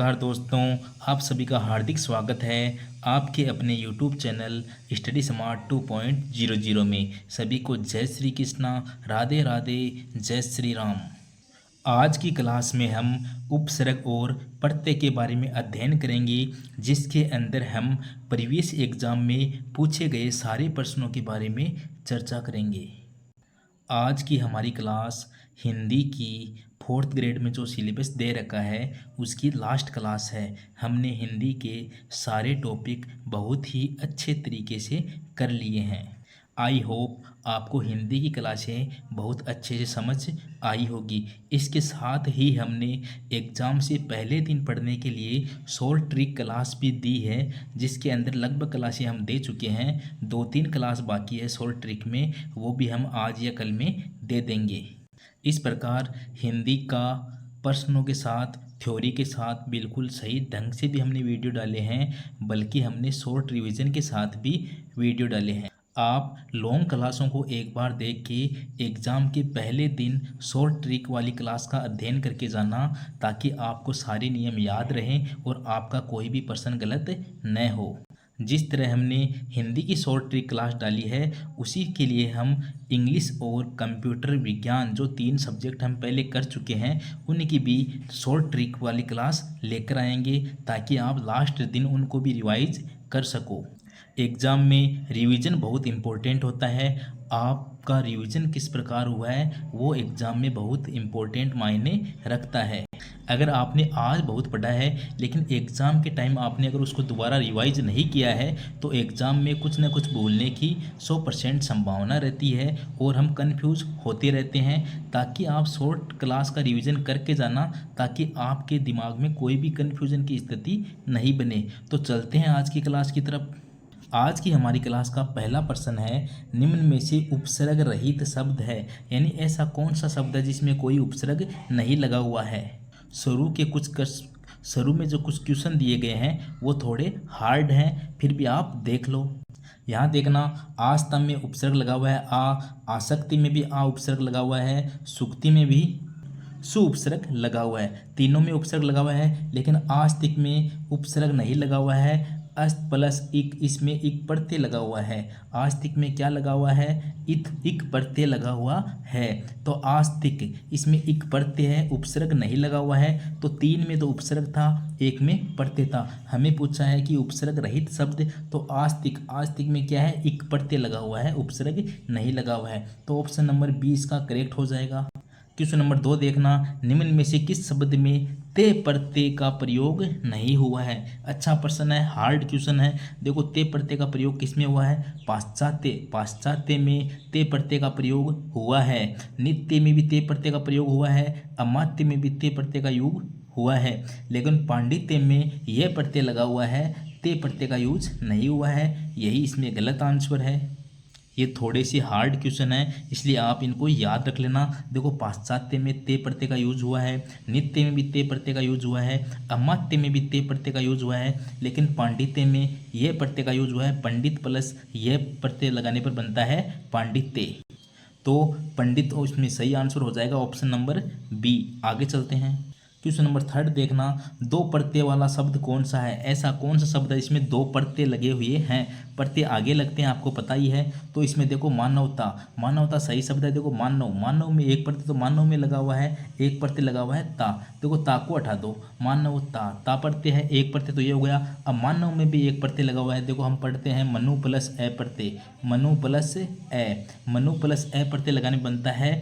नमस्कार दोस्तों, आप सभी का हार्दिक स्वागत है आपके अपने YouTube चैनल स्टडी स्मार्ट 2.00 में। सभी को जय श्री कृष्णा, राधे राधे, जय श्री राम। आज की क्लास में हम उपसर्ग और प्रत्यय के बारे में अध्ययन करेंगे, जिसके अंदर हम प्रीवियस एग्जाम में पूछे गए सारे प्रश्नों के बारे में चर्चा करेंगे। आज की हमारी क्लास हिंदी की 4th ग्रेड में जो सिलेबस दे रखा है उसकी लास्ट क्लास है। हमने हिंदी के सारे टॉपिक बहुत ही अच्छे तरीके से कर लिए हैं। आई होप आपको हिंदी की क्लासें बहुत अच्छे से समझ आई होगी। इसके साथ ही हमने एग्ज़ाम से पहले दिन पढ़ने के लिए शॉर्ट ट्रिक क्लास भी दी है, जिसके अंदर लगभग क्लासें हम दे चुके हैं। 2-3 क्लास बाकी है शॉर्ट ट्रिक में, वो भी हम आज या कल में दे देंगे। इस प्रकार हिंदी का प्रश्नों के साथ, थ्योरी के साथ बिल्कुल सही ढंग से भी हमने वीडियो डाले हैं, बल्कि हमने शॉर्ट रिवीजन के साथ भी वीडियो डाले हैं। आप लॉन्ग क्लासों को एक बार देख के एग्ज़ाम के पहले दिन शॉर्ट ट्रिक वाली क्लास का अध्ययन करके जाना, ताकि आपको सारे नियम याद रहें और आपका कोई भी प्रश्न गलत न हो। जिस तरह हमने हिंदी की शॉर्ट ट्रिक क्लास डाली है, उसी के लिए हम इंग्लिश और कंप्यूटर विज्ञान जो 3 सब्जेक्ट हम पहले कर चुके हैं, उनकी भी शॉर्ट ट्रिक वाली क्लास लेकर आएंगे, ताकि आप लास्ट दिन उनको भी रिवाइज कर सको। एग्ज़ाम में रिवीजन बहुत इम्पोर्टेंट होता है। आपका रिवीजन किस प्रकार हुआ है वो एग्ज़ाम में बहुत इम्पोर्टेंट मायने रखता है। अगर आपने आज बहुत पढ़ा है, लेकिन एग्ज़ाम के टाइम आपने अगर उसको दोबारा रिवाइज नहीं किया है, तो एग्ज़ाम में कुछ ना कुछ भूलने की 100% संभावना रहती है और हम कंफ्यूज होते रहते हैं। ताकि आप शॉर्ट क्लास का रिवीजन करके जाना, ताकि आपके दिमाग में कोई भी कन्फ्यूज़न की स्थिति नहीं बने। तो चलते हैं आज की क्लास की तरफ। आज की हमारी क्लास का पहला प्रश्न है, निम्न में से उपसर्ग रहित शब्द है, यानी ऐसा कौन सा शब्द है जिसमें कोई उपसर्ग नहीं लगा हुआ है। शुरू में जो कुछ क्वेश्चन दिए गए हैं वो थोड़े हार्ड हैं, फिर भी आप देख लो। यहाँ देखना, आस्था में उपसर्ग लगा हुआ है आ, आसक्ति में भी आ उपसर्ग लगा हुआ है, सुक्ति में भी सु उपसर्ग लगा हुआ है। तीनों में उपसर्ग लगा हुआ है, लेकिन आस्तिक में उपसर्ग नहीं लगा हुआ है। अस्त प्लस इक, इसमें इक प्रत्यय लगा हुआ है। आस्तिक में क्या लगा हुआ है, इक प्रत्यय लगा हुआ है। तो आस्तिक, इसमें इक प्रत्यय है, उपसर्ग नहीं लगा हुआ है। तो 3 में तो उपसर्ग था, 1 में प्रत्यय था। हमें पूछा है कि उपसर्ग रहित शब्द, तो आस्तिक में क्या है, इक प्रत्यय लगा हुआ है, उपसर्ग नहीं लगा हुआ है। तो ऑप्शन नंबर 20 का करेक्ट हो जाएगा। क्वेश्चन नंबर 2 देखना, निम्न में से किस शब्द में ते प्रत्यय का प्रयोग नहीं हुआ है। अच्छा प्रश्न है, हार्ड क्वेश्चन है। देखो, ते प्रत्यय का प्रयोग किस में हुआ है, पाश्चात्य में ते प्रत्यय का प्रयोग हुआ है। नित्य में भी ते प्रत्यय का प्रयोग हुआ है। अमात्य में भी ते प्रत्यय का योग हुआ है। लेकिन पांडित्य में यह प्रत्यय लगा हुआ है, ते प्रत्यय का यूज नहीं हुआ है। यही इसमें गलत आंसर है। ये थोड़े से हार्ड क्वेश्चन है, इसलिए आप इनको याद रख लेना। देखो, पाश्चात्य में ते प्रत्यय का यूज हुआ है, नित्य में भी ते प्रत्यय का यूज हुआ है, अमात्य में भी ते प्रत्यय का यूज हुआ है, लेकिन पांडित्य में यह प्रत्यय का यूज हुआ है। पंडित प्लस यह प्रत्यय लगाने पर बनता है पांडित्य। तो पंडित उसमें सही आंसर हो जाएगा ऑप्शन नंबर बी। आगे चलते हैं। क्वेश्चन नंबर 3 देखना, 2 प्रत्यय वाला शब्द कौन सा है। ऐसा कौन सा शब्द है जिसमें 2 प्रत्यय लगे हुए हैं। प्रत्यय आगे लगते हैं, आपको पता ही है। तो इसमें देखो, मानवता सही शब्द है। देखो, मानव में एक प्रत्यय तो मानव में लगा हुआ है, एक प्रत्यय लगा हुआ है ता। देखो, ता को हटा दो, मानवता ता प्रत्यय है, एक प्रत्यय तो ये हो गया। अब मानव में भी एक प्रत्यय लगा हुआ है। देखो, हम पढ़ते हैं मनु प्लस ए प्रत्यय, मनु प्लस ए प्रत्यय लगाने बनता है,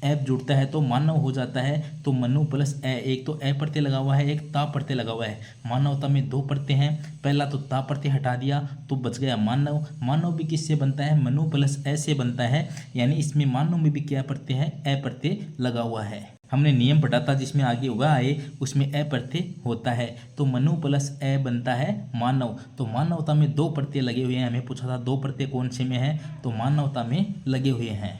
ऐप जुड़ता है तो मानव हो जाता है। तो मनु प्लस ए, एक तो ए प्रत्यय लगा हुआ है, एक ता प्रत्यय लगा हुआ है। मानवता में 2 प्रत्यय हैं, पहला तो ता प्रत्यय हटा दिया तो बच गया मानव भी किससे बनता है, मनु प्लस ए से बनता है। यानी इसमें मानव में भी क्या प्रत्यय है, ए प्रत्यय लगा हुआ है। हमने नियम पढ़ा था, जिसमें आगे होगा आए उसमें ए प्रत्यय होता है। तो मनु प्लस ए बनता है मानव। तो मानवता में 2 प्रत्यय लगे हुए हैं। हमें पूछा था 2 प्रत्यय कौन से में है, तो मानवता में लगे हुए हैं।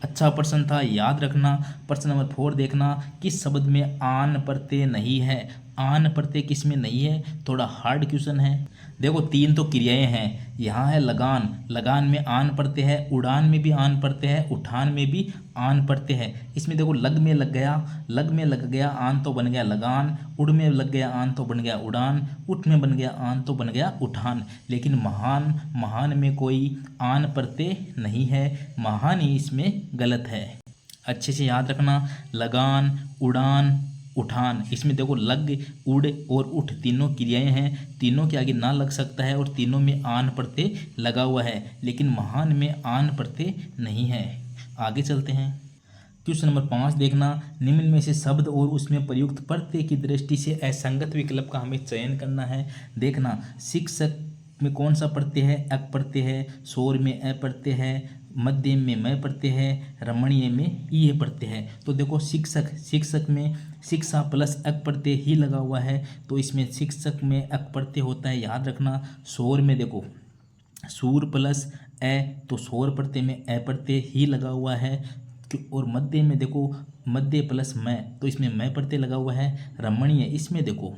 अच्छा प्रश्न था, याद रखना। प्रश्न नंबर 4 देखना, किस शब्द में आन प्रत्यय नहीं है। आन प्रत्यय किस में नहीं है, थोड़ा हार्ड क्वेश्चन है। देखो तीन तो क्रियाएं हैं, यहाँ है लगान, लगान में आन प्रत्यय है, उड़ान में भी आन प्रत्यय है, उठान में भी आन प्रत्यय है। इसमें देखो लग में लग गया, लग में लग गया आन तो बन गया लगान, उड़ में लग गया आन तो बन गया उड़ान, उठ में बन गया आन तो बन गया उठान। लेकिन महान, महान में कोई आन प्रत्यय नहीं है, महान ही इसमें गलत है। अच्छे से याद रखना, लगान, उड़ान, उठान, इसमें देखो लग, उड़ और उठ तीनों क्रियाएं हैं, तीनों के आगे ना लग सकता है और तीनों में आन प्रत्यय लगा हुआ है, लेकिन महान में आन प्रत्यय नहीं है। आगे चलते हैं। क्वेश्चन नंबर 5 देखना, निम्न में से शब्द और उसमें प्रयुक्त प्रत्यय की दृष्टि से असंगत विकल्प का हमें चयन करना है। देखना, शिक्षक में कौन सा प्रत्यय है, अक प्रत्यय है, शोर में अ प्रत्यय है, मध्यम में मैं प्रत्यय है, रमणीय में ये प्रत्यय है। तो देखो शिक्षक, शिक्षक में शिक्षा प्लस अक प्रत्यय ही लगा हुआ है, तो इसमें शिक्षक में अक प्रत्यय होता है, याद रखना। शोर में देखो सूर प्लस ए, तो शोर प्रत्यय में ए प्रत्यय ही लगा हुआ है। और मध्य में देखो मध्य प्लस मैं, तो इसमें मैं प्रत्यय लगा हुआ है। रमणीय, इसमें देखो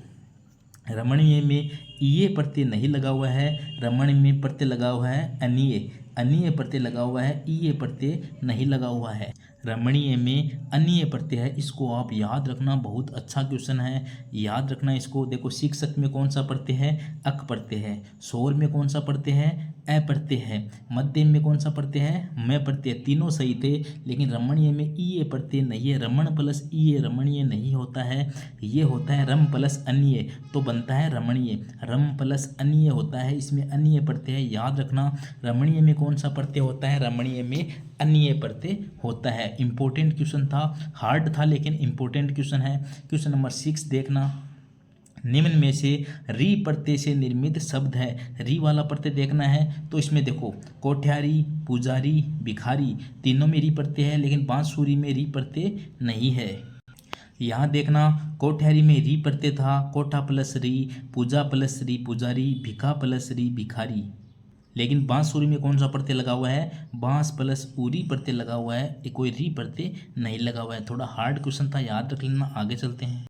रमणीय में ये प्रत्यय नहीं लगा हुआ है, रमणीय में प्रत्यय लगा हुआ है अनीय, अनीय प्रत्यय लगा हुआ है, ये प्रत्यय नहीं लगा हुआ है। रमणीय में अनीय प्रत्यय है, इसको आप याद रखना, बहुत अच्छा क्वेश्चन है, याद रखना इसको। देखो शिक्षक में कौन सा प्रत्यय है, अक प्रत्यय है। शोर में कौन सा प्रत्यय है, अ प्रत्यय है। मध्यम में कौन सा प्रत्यय है, मैं प्रत्यय। तीनों सही थे, लेकिन रमणीय में ये प्रत्यय नहीं है, रमण प्लस ये रमणीय नहीं होता है, ये होता है रम प्लस अन्य, तो बनता है रमणीय। रम प्लस अन्य होता है, इसमें अन्य प्रत्यय है, याद रखना। रमणीय में कौन सा प्रत्यय होता है, रमणीय में अन्य प्रत्यय होता है। इंपॉर्टेंट क्वेश्चन था, हार्ड था लेकिन इंपॉर्टेंट क्वेश्चन है। क्वेश्चन नंबर 6 देखना, निम्न में से री प्रत्यय से निर्मित शब्द है, री वाला प्रत्यय देखना है। तो इसमें देखो कोठ्यारी, पुजारी, भिखारी, तीनों में री प्रत्यय है, लेकिन बांसुरी में री प्रत्यय नहीं है। यहाँ देखना, कोठ्यारी में री प्रत्यय था, कोठा प्लस री, पूजा प्लस री पुजारी, भिखा प्लस री भिखारी। लेकिन बांसुरी में कौन सा प्रत्यय लगा हुआ है, बांस प्लस उरी प्रत्यय लगा हुआ है, कोई री प्रत्यय नहीं लगा हुआ है। थोड़ा हार्ड क्वेश्चन था, याद रख लेना। आगे चलते हैं।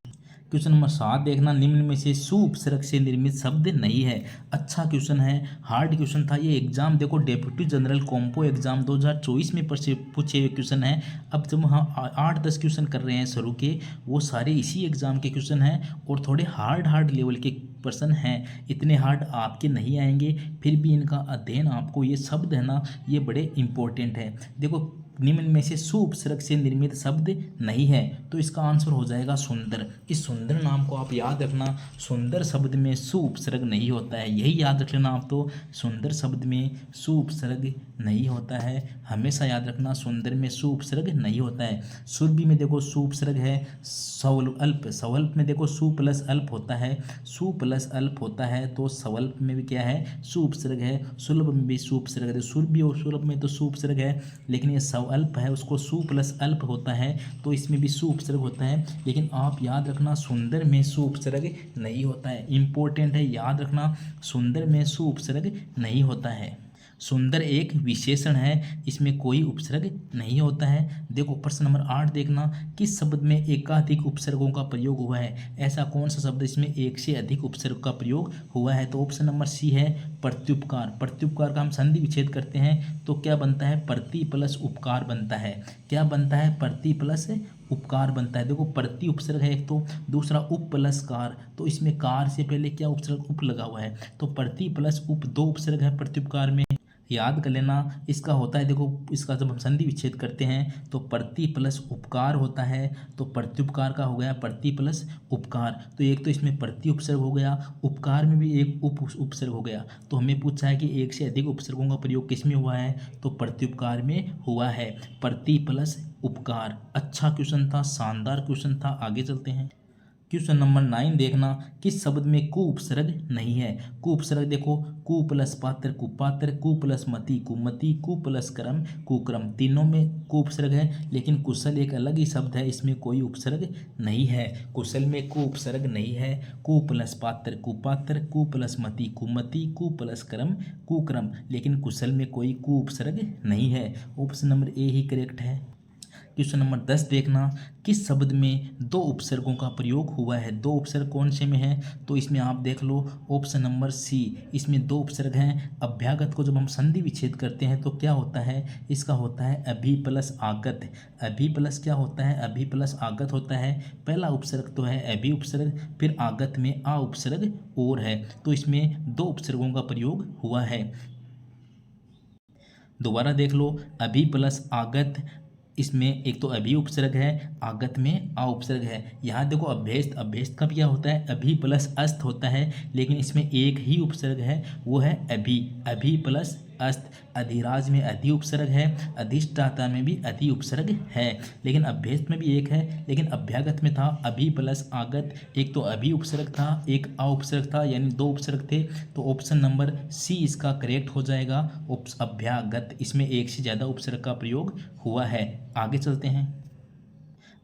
क्वेश्चन नंबर 7 देखना, निम्न में से सु उपसर्ग से निर्मित शब्द नहीं है। अच्छा क्वेश्चन है, हार्ड क्वेश्चन था ये। एग्जाम देखो डेप्यूटी जनरल कॉम्पो एग्जाम 2024 में पूछे हुए क्वेश्चन है। अब जब हम 8-10 क्वेश्चन कर रहे हैं शुरू के, वो सारे इसी एग्जाम के क्वेश्चन हैं और थोड़े हार्ड लेवल के प्रश्न हैं, इतने हार्ड आपके नहीं आएंगे, फिर भी इनका अध्ययन आपको, ये शब्द है ना, ये बड़े इंपॉर्टेंट है। देखो निम्न में से सु उपसर्ग से निर्मित शब्द नहीं है, तो इसका आंसर हो जाएगा सुंदर। इस सुंदर नाम को आप याद रखना, सुंदर शब्द में सु उपसर्ग नहीं होता है, यही याद रख लेना आप। तो सुंदर शब्द में सु उपसर्ग नहीं होता है, हमेशा याद रखना, सुंदर में सु उपसर्ग नहीं होता है। सुरभि में देखो सु उपसर्ग है, सवल्प, सवल्प में देखो सु प्लस अल्प होता है, सु प्लस अल्प होता है, तो सवल्प में भी क्या है, सु उपसर्ग है। सुलभ में भी सु उपसर्ग है, सुरभि और सुलभ में तो सु उपसर्ग है, लेकिन ये अल्प है, उसको सु प्लस अल्प होता है, तो इसमें भी सु उपसर्ग होता है। लेकिन आप याद रखना, सुंदर में सु उपसर्ग नहीं होता है, इंपॉर्टेंट है, याद रखना, सुंदर में सु उपसर्ग नहीं होता है। सुंदर एक विशेषण है, इसमें कोई उपसर्ग नहीं होता है। देखो प्रश्न नंबर 8 देखना, किस शब्द में एकाधिक उपसर्गों का प्रयोग हुआ है, ऐसा कौन सा शब्द इसमें एक से अधिक उपसर्ग का प्रयोग हुआ है। तो ऑप्शन नंबर सी है प्रत्युपकार। प्रत्युपकार का हम संधि विच्छेद करते हैं तो क्या बनता है, प्रति प्लस उपकार बनता है। क्या बनता है, प्रति प्लस उपकार बनता है। देखो प्रति उपसर्ग है एक, तो दूसरा उप प्लस कार, तो इसमें कार से पहले क्या उपसर्ग उप लगा हुआ है, तो प्रति प्लस उप, दो उपसर्ग है प्रत्युपकार में, याद कर लेना। इसका होता है, देखो इसका जब हम संधि विच्छेद करते हैं तो प्रति प्लस उपकार होता है, तो प्रत्युपकार का हो गया प्रति प्लस उपकार। तो एक तो इसमें प्रति उपसर्ग हो गया, उपकार में भी एक उपसर्ग हो गया। तो हमें पूछा है कि एक से अधिक उपसर्गों का प्रयोग किस में हुआ है, तो प्रत्युपकार में हुआ है, प्रति प्लस उपकार। अच्छा क्वेश्चन था, शानदार क्वेश्चन था। आगे चलते हैं। क्वेश्चन नंबर 9 देखना, किस शब्द में कु उपसर्ग नहीं है। कु उपसर्ग देखो, कु प्लस पात्र कुपात्र, कु प्लस मति कुमति, कु प्लस कर्म कुक्रम, तीनों में कु उपसर्ग है। लेकिन कुशल एक अलग ही शब्द है, इसमें कोई उपसर्ग नहीं है। कुशल में कु उपसर्ग नहीं है। कु प्लस पात्र कुपात्र, कु प्लस मति कुमति, कु प्लस कर्म कुक्रम, लेकिन कुशल में कोई कु उपसर्ग नहीं है। Option number A he correct है। क्वेश्चन नंबर 10 देखना, किस शब्द में दो उपसर्गों का प्रयोग हुआ है। दो उपसर्ग कौन से में है, तो इसमें आप देख लो ऑप्शन नंबर सी, इसमें दो उपसर्ग हैं। अभ्यागत को जब हम संधि विच्छेद करते हैं तो क्या होता है, इसका होता है अभि प्लस आगत। अभि प्लस क्या होता है, अभि प्लस आगत होता है। पहला उपसर्ग तो है अभि उपसर्ग, फिर आगत में आ उपसर्ग और है, तो इसमें दो उपसर्गों का प्रयोग हुआ है। दोबारा देख लो, अभि प्लस आगत, इसमें एक तो अभि उपसर्ग है, आगत में आ उपसर्ग है। यहाँ देखो अभ्यस्त, अभ्यस्त का क्या होता है, अभि प्लस अस्त होता है, लेकिन इसमें एक ही उपसर्ग है, वो है अभि। अभि प्लस अस्त। अधिराज में अधि उपसर्ग है, अधिष्ठाता में भी अधि उपसर्ग है, लेकिन अभ्यस्त में भी एक है, लेकिन अभ्यागत में था अभि प्लस आगत। एक तो अभि उपसर्ग था, एक आ उपसर्ग था, यानी दो उपसर्ग थे। तो ऑप्शन नंबर सी इसका करेक्ट हो जाएगा, अभ्यागत। इसमें एक से ज़्यादा उपसर्ग का प्रयोग हुआ है। आगे चलते हैं।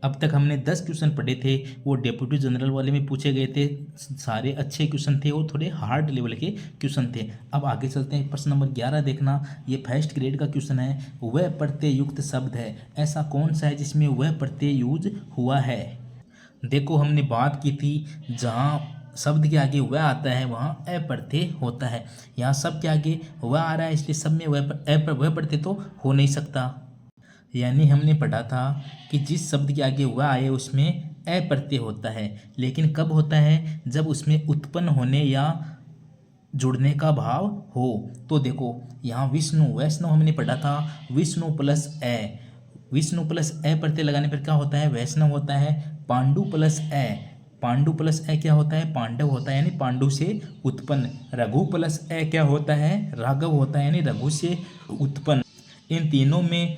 अब तक हमने 10 क्वेश्चन पढ़े थे, वो डेप्यूटी जनरल वाले में पूछे गए थे। सारे अच्छे क्वेश्चन थे और थोड़े हार्ड लेवल के क्वेश्चन थे। अब आगे चलते हैं। प्रश्न नंबर 11 देखना, ये फर्स्ट ग्रेड का क्वेश्चन है। वह प्रत्यय युक्त शब्द है, ऐसा कौन सा है जिसमें वह प्रत्यय यूज हुआ है। देखो हमने बात की थी, जहाँ शब्द के आगे वह आता है वहाँ अ प्रत्यय होता है। यहाँ शब्द के आगे वह आ रहा है, इसलिए सब में वह प्रत्यय तो हो नहीं सकता। यानी हमने पढ़ा था कि जिस शब्द के आगे वह आए उसमें अ प्रत्यय होता है, लेकिन कब होता है, जब उसमें उत्पन्न होने या जुड़ने का भाव हो। तो देखो यहाँ विष्णु, वैष्णव हमने पढ़ा था, विष्णु प्लस अ, विष्णु प्लस अ प्रत्यय लगाने पर क्या होता है, वैष्णव होता है। पांडु प्लस अ, पांडु प्लस अ क्या होता है, पांडव होता है, यानी पांडु से उत्पन्न। रघु प्लस अ क्या होता है, राघव होता है, यानी रघु से उत्पन्न। इन तीनों में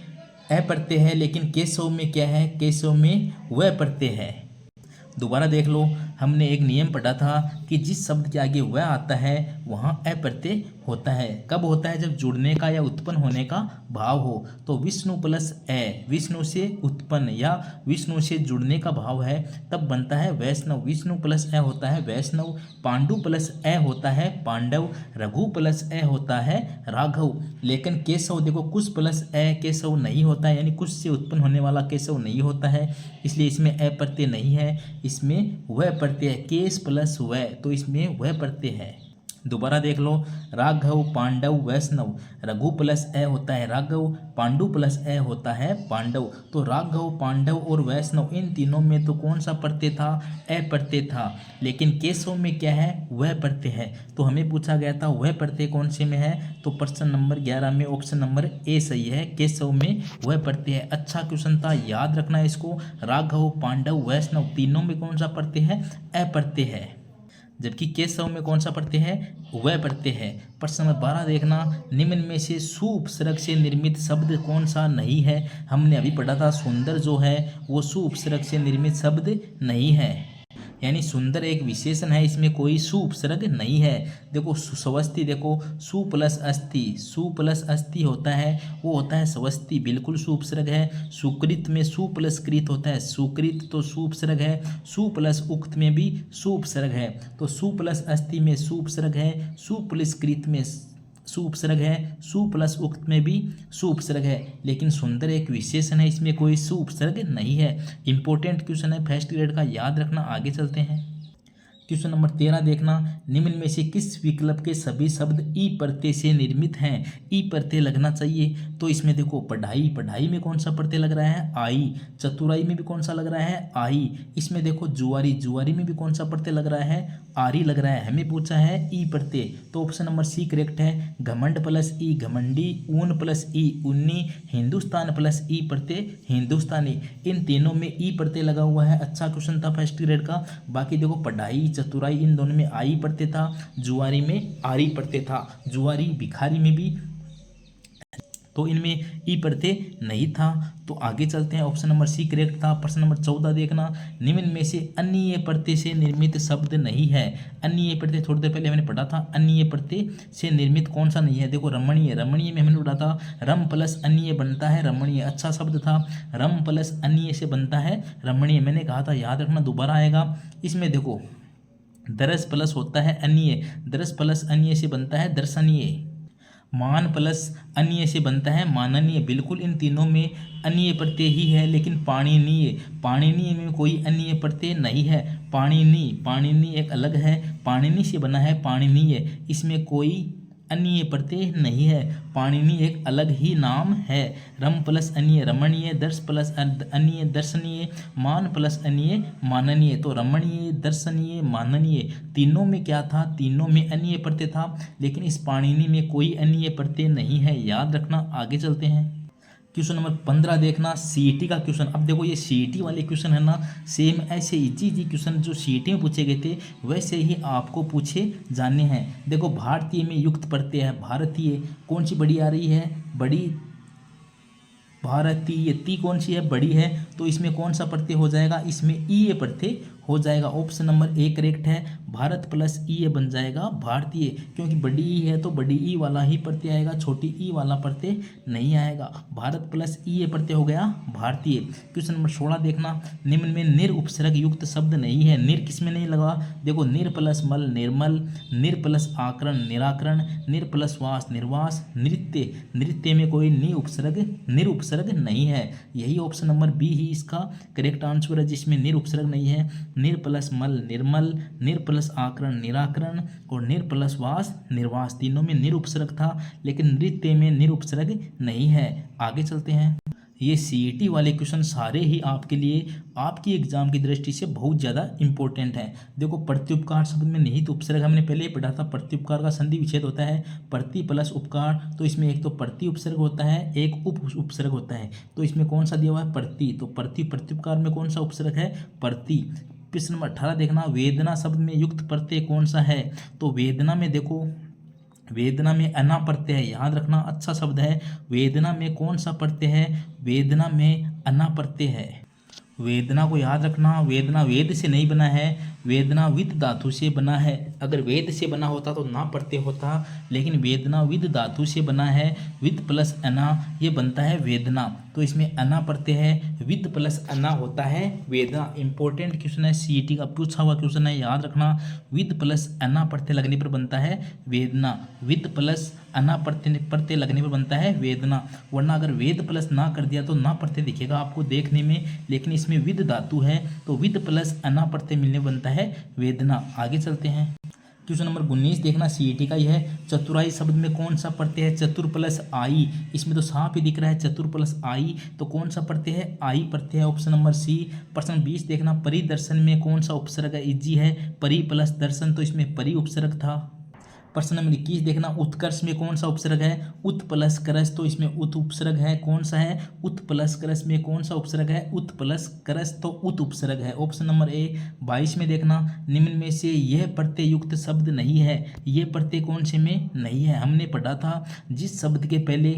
अ प्रत्यय है, लेकिन केशव में क्या है, केशव में वह प्रत्यय है। दोबारा देख लो, हमने एक नियम पढ़ा था कि जिस शब्द के आगे वह आता है वहाँ अ प्रत्यय होता है। कब होता है, जब जुड़ने का या उत्पन्न होने का भाव हो। तो विष्णु प्लस अ, विष्णु से उत्पन्न या विष्णु से जुड़ने का भाव है, तब बनता है वैष्णव। विष्णु प्लस अ होता है वैष्णव। पांडु प्लस अ होता है पांडव। रघु प्लस अ होता है राघव। लेकिन केशव देखो, कुश प्लस अ केशव नहीं होता है, यानी कुश से उत्पन्न होने वाला केशव नहीं होता है, इसलिए इसमें अ प्रत्यय नहीं है। इसमें वह प्रत्यय है, केश प्लस वह, तो इसमें वह प्रत्यय है। दोबारा देख लो, राघव पांडव वैष्णव। रघु प्लस अ होता है राघव, पांडु प्लस अ होता है पांडव। तो राघव, पांडव और वैष्णव, इन तीनों में तो कौन सा प्रत्यय था, अ प्रत्यय था। लेकिन केशव में क्या है, वह प्रत्यय है। तो हमें पूछा गया था वह प्रत्यय कौन से में है, तो प्रश्न नंबर 11 में ऑप्शन नंबर ए सही है, केशव में वह प्रत्यय है। अच्छा क्वेश्चन था, याद रखना इसको। राघव पांडव वैष्णव तीनों में कौन सा प्रत्यय है, अ प्रत्यय है, जबकि केशव में कौन सा प्रत्यय है, वह प्रत्यय है। प्रश्न नंबर 12 देखना, निम्न में से सु उपसर्ग से निर्मित शब्द कौन सा नहीं है। हमने अभी पढ़ा था सुंदर जो है वो सु उपसर्ग से निर्मित शब्द नहीं है, यानी सुंदर एक विशेषण है, इसमें कोई सु उपसर्ग नहीं है। देखो स्वस्ति, देखो सु प्लस अस्ति, सु प्लस अस्ति होता है, वो होता है स्वस्ति, बिल्कुल सु उपसर्ग है। सुकृत में सु प्लस कृत होता है, सुकृत तो सु उपसर्ग है। सु प्लस उक्त में भी सु उपसर्ग है, तो सु प्लस अस्ति में सु उपसर्ग है, सु प्लस कृत में सु उपसर्ग है, सु प्लस उक्त में भी सु उपसर्ग है। लेकिन सुंदर एक विशेषण है, इसमें कोई सु उपसर्ग नहीं है। इंपॉर्टेंट क्वेश्चन है फर्स्ट ग्रेड का, याद रखना। आगे चलते हैं। क्वेश्चन नंबर 13 देखना, निम्न में से किस विकल्प के सभी शब्द ई प्रत्यय से निर्मित हैं। ई प्रत्यय लगना चाहिए, तो इसमें देखो पढ़ाई, पढ़ाई में कौन सा प्रत्यय लग रहा है, आई। चतुराई में भी कौन सा लग रहा है, आई। इसमें देखो जुआरी, जुआरी में भी कौन सा प्रत्यय लग रहा है, आरी लग रहा है। हमें पूछा है ई प्रत्यय, तो ऑप्शन नंबर सी करेक्ट है। घमंड प्लस ई घमंडी, ऊन प्लस ई उन्नी, हिंदुस्तान प्लस ई प्रत्यय हिंदुस्तानी, इन तीनों में ई प्रत्यय लगा हुआ है। अच्छा क्वेश्चन था फर्स्ट ग्रेड का। बाकी देखो पढ़ाई चतुराई इन दोनों में आई प्रत्यय था, जुआरी में आरी प्रत्यय था। जुआरी भिखारी में भी, तो इनमें ई प्रत्यय नहीं था। तो आगे चलते हैं, ऑप्शन नंबर सी करेक्ट था। प्रश्न नंबर 14 देखना, निम्न में से अन्य प्रत्यय से निर्मित शब्द नहीं है। अन्य प्रत्यय थोड़ी देर पहले हमने पढ़ा था, अन्य प्रत्यय से निर्मित कौन सा नहीं है। देखो रमणीय, रमणीय में हमने पढ़ा था रम प्लस अन्य बनता है रमणीय, अच्छा शब्द था। रम प्लस अन्य से बनता है रमणीय, मैंने कहा था, याद रखना, दोबारा आएगा। इसमें देखो दरस प्लस होता है अन्य, दरस प्लस अन्य से बनता है दर्शनीय। मान प्लस अन्य से बनता है माननीय। बिल्कुल इन तीनों में अन्य प्रत्यय ही है, लेकिन पाणिनीय, पाणिनीय में कोई अन्य प्रत्यय नहीं है। पाणिनी एक अलग है, पाणिनि से बना है पाणिनीय, इसमें कोई अन्य प्रत्यय नहीं है। पाणिनि एक अलग ही नाम है। रम प्लस अन्य रमणीय, दर्श प्लस अन्य दर्शनीय, मान प्लस अन्य माननीय। तो रमणीय, दर्शनीय, माननीय तीनों में क्या था, तीनों में अन्य प्रत्यय था, लेकिन इस पाणिनि में कोई अन्य प्रत्यय नहीं है, याद रखना। आगे चलते हैं। क्वेश्चन नंबर 15 देखना, सीईटी का क्वेश्चन। अब देखो ये सीईटी वाले क्वेश्चन है ना, सेम ऐसे इजी क्वेश्चन जो सीईटी में पूछे गए थे वैसे ही आपको पूछे जाने हैं। देखो भारतीय में युक्त प्रत्यय है, भारतीय कौन सी बड़ी आ रही है, बड़ी भारतीय, ती कौन सी है, बड़ी है, तो इसमें कौन सा प्रत्यय हो जाएगा, इसमें ई ए प्रत्यय हो जाएगा। ऑप्शन नंबर ए करेक्ट है, भारत प्लस ई ए बन जाएगा भारतीय, क्योंकि बड़ी ई है तो बड़ी ई वाला ही प्रत्यय आएगा, छोटी ई वाला प्रत्यय नहीं आएगा। भारत प्लस ई ए प्रत्यय हो गया भारतीय। क्वेश्चन नंबर 16 देखना, निम्न में निर उपसर्ग युक्त शब्द नहीं है। निर किसमें नहीं लगा, देखो निर प्लस मल निर्मल, निर प्लस आकरण निराकरण, निर प्लस वास निर्वास, नृत्य, नृत्य में कोई नि उपसर्ग निर उपसर्ग नहीं है। यही ऑप्शन नंबर बी ही इसका करेक्ट आंसर है, जिसमें निर उपसर्ग नहीं है। निर प्लस मल निर्मल, निर प्लस आकरण निराकरण और निर प्लस वास निर्वास, तीनों में निर उपसर्ग था, लेकिन नृत्य में निर उपसर्ग नहीं है। आगे चलते हैं। ये सीईटी वाले क्वेश्चन सारे ही आपके लिए आपकी एग्जाम की दृष्टि से बहुत ज़्यादा इंपॉर्टेंट है। देखो प्रत्युपकार शब्द में निहित उपसर्ग हमने पहले ही पढ़ा था, प्रत्युपकार का संधि विच्छेद होता है प्रति प्लस उपकार, तो इसमें एक तो प्रति उपसर्ग होता है, एक उप उपसर्ग होता है, तो इसमें कौन सा दिया हुआ है, प्रति, तो प्रति प्रत्युपकार में कौन सा उपसर्ग है, प्रति। प्रश्न नंबर 18 देखना, वेदना शब्द में युक्त प्रत्यय कौन सा है, तो वेदना में देखो, वेदना में अना प्रत्यय है, याद रखना, अच्छा शब्द है। वेदना में कौन सा प्रत्यय है, वेदना में अना प्रत्यय है। वेदना को याद रखना, वेदना वेद से नहीं बना है, वेदना विद धातु से बना है। अगर वेद से बना होता तो ना प्रत्यय होता, लेकिन वेदना विद धातु से बना है, विद प्लस अना ये बनता है वेदना, तो इसमें अना प्रत्यय है, विद प्लस अना होता है वेदना। इंपॉर्टेंट क्वेश्चन है, सीईटी का पूछा हुआ क्वेश्चन है, याद रखना। विद प्लस अना प्रत्यय लगने पर बनता है वेदना, विद प्लस अना प्रत्यय लगने पर बनता है वेदना, वरना अगर वेद प्लस ना कर दिया तो ना प्रत्यय दिखेगा आपको देखने में, लेकिन इसमें विद धातु है तो विद प्लस अना प्रत्यय मिलने बनता है वेदना। आगे चलते हैं। क्वेश्चन नंबर 19 देखना, सीईटी का यह है, चतुराई शब्द में कौन सा प्रत्यय है, चतुर प्लस आई, इसमें तो साफ ही दिख रहा है चतुर प्लस आई, तो कौन सा प्रत्यय है, आई प्रत्यय है, ऑप्शन नंबर सी। प्रश्न 20 देखना, परिदर्शन में कौन सा उपसर्ग है, इजी है, परि प्लस दर्शन, तो इसमें परि उपसर्ग था। प्रश्न नंबर 21 देखना, उत्कर्ष में कौन सा उपसर्ग है, उत प्लस करस, तो इसमें उत उपसर्ग है, कौन सा है, उत प्लस करस में कौन सा उपसर्ग है, उत प्लस करस, तो उत उपसर्ग है, ऑप्शन नंबर ए। 22 में देखना, निम्न में से यह प्रत्यय युक्त शब्द नहीं है, यह प्रत्यय कौन से में नहीं है, हमने पढ़ा था जिस शब्द के पहले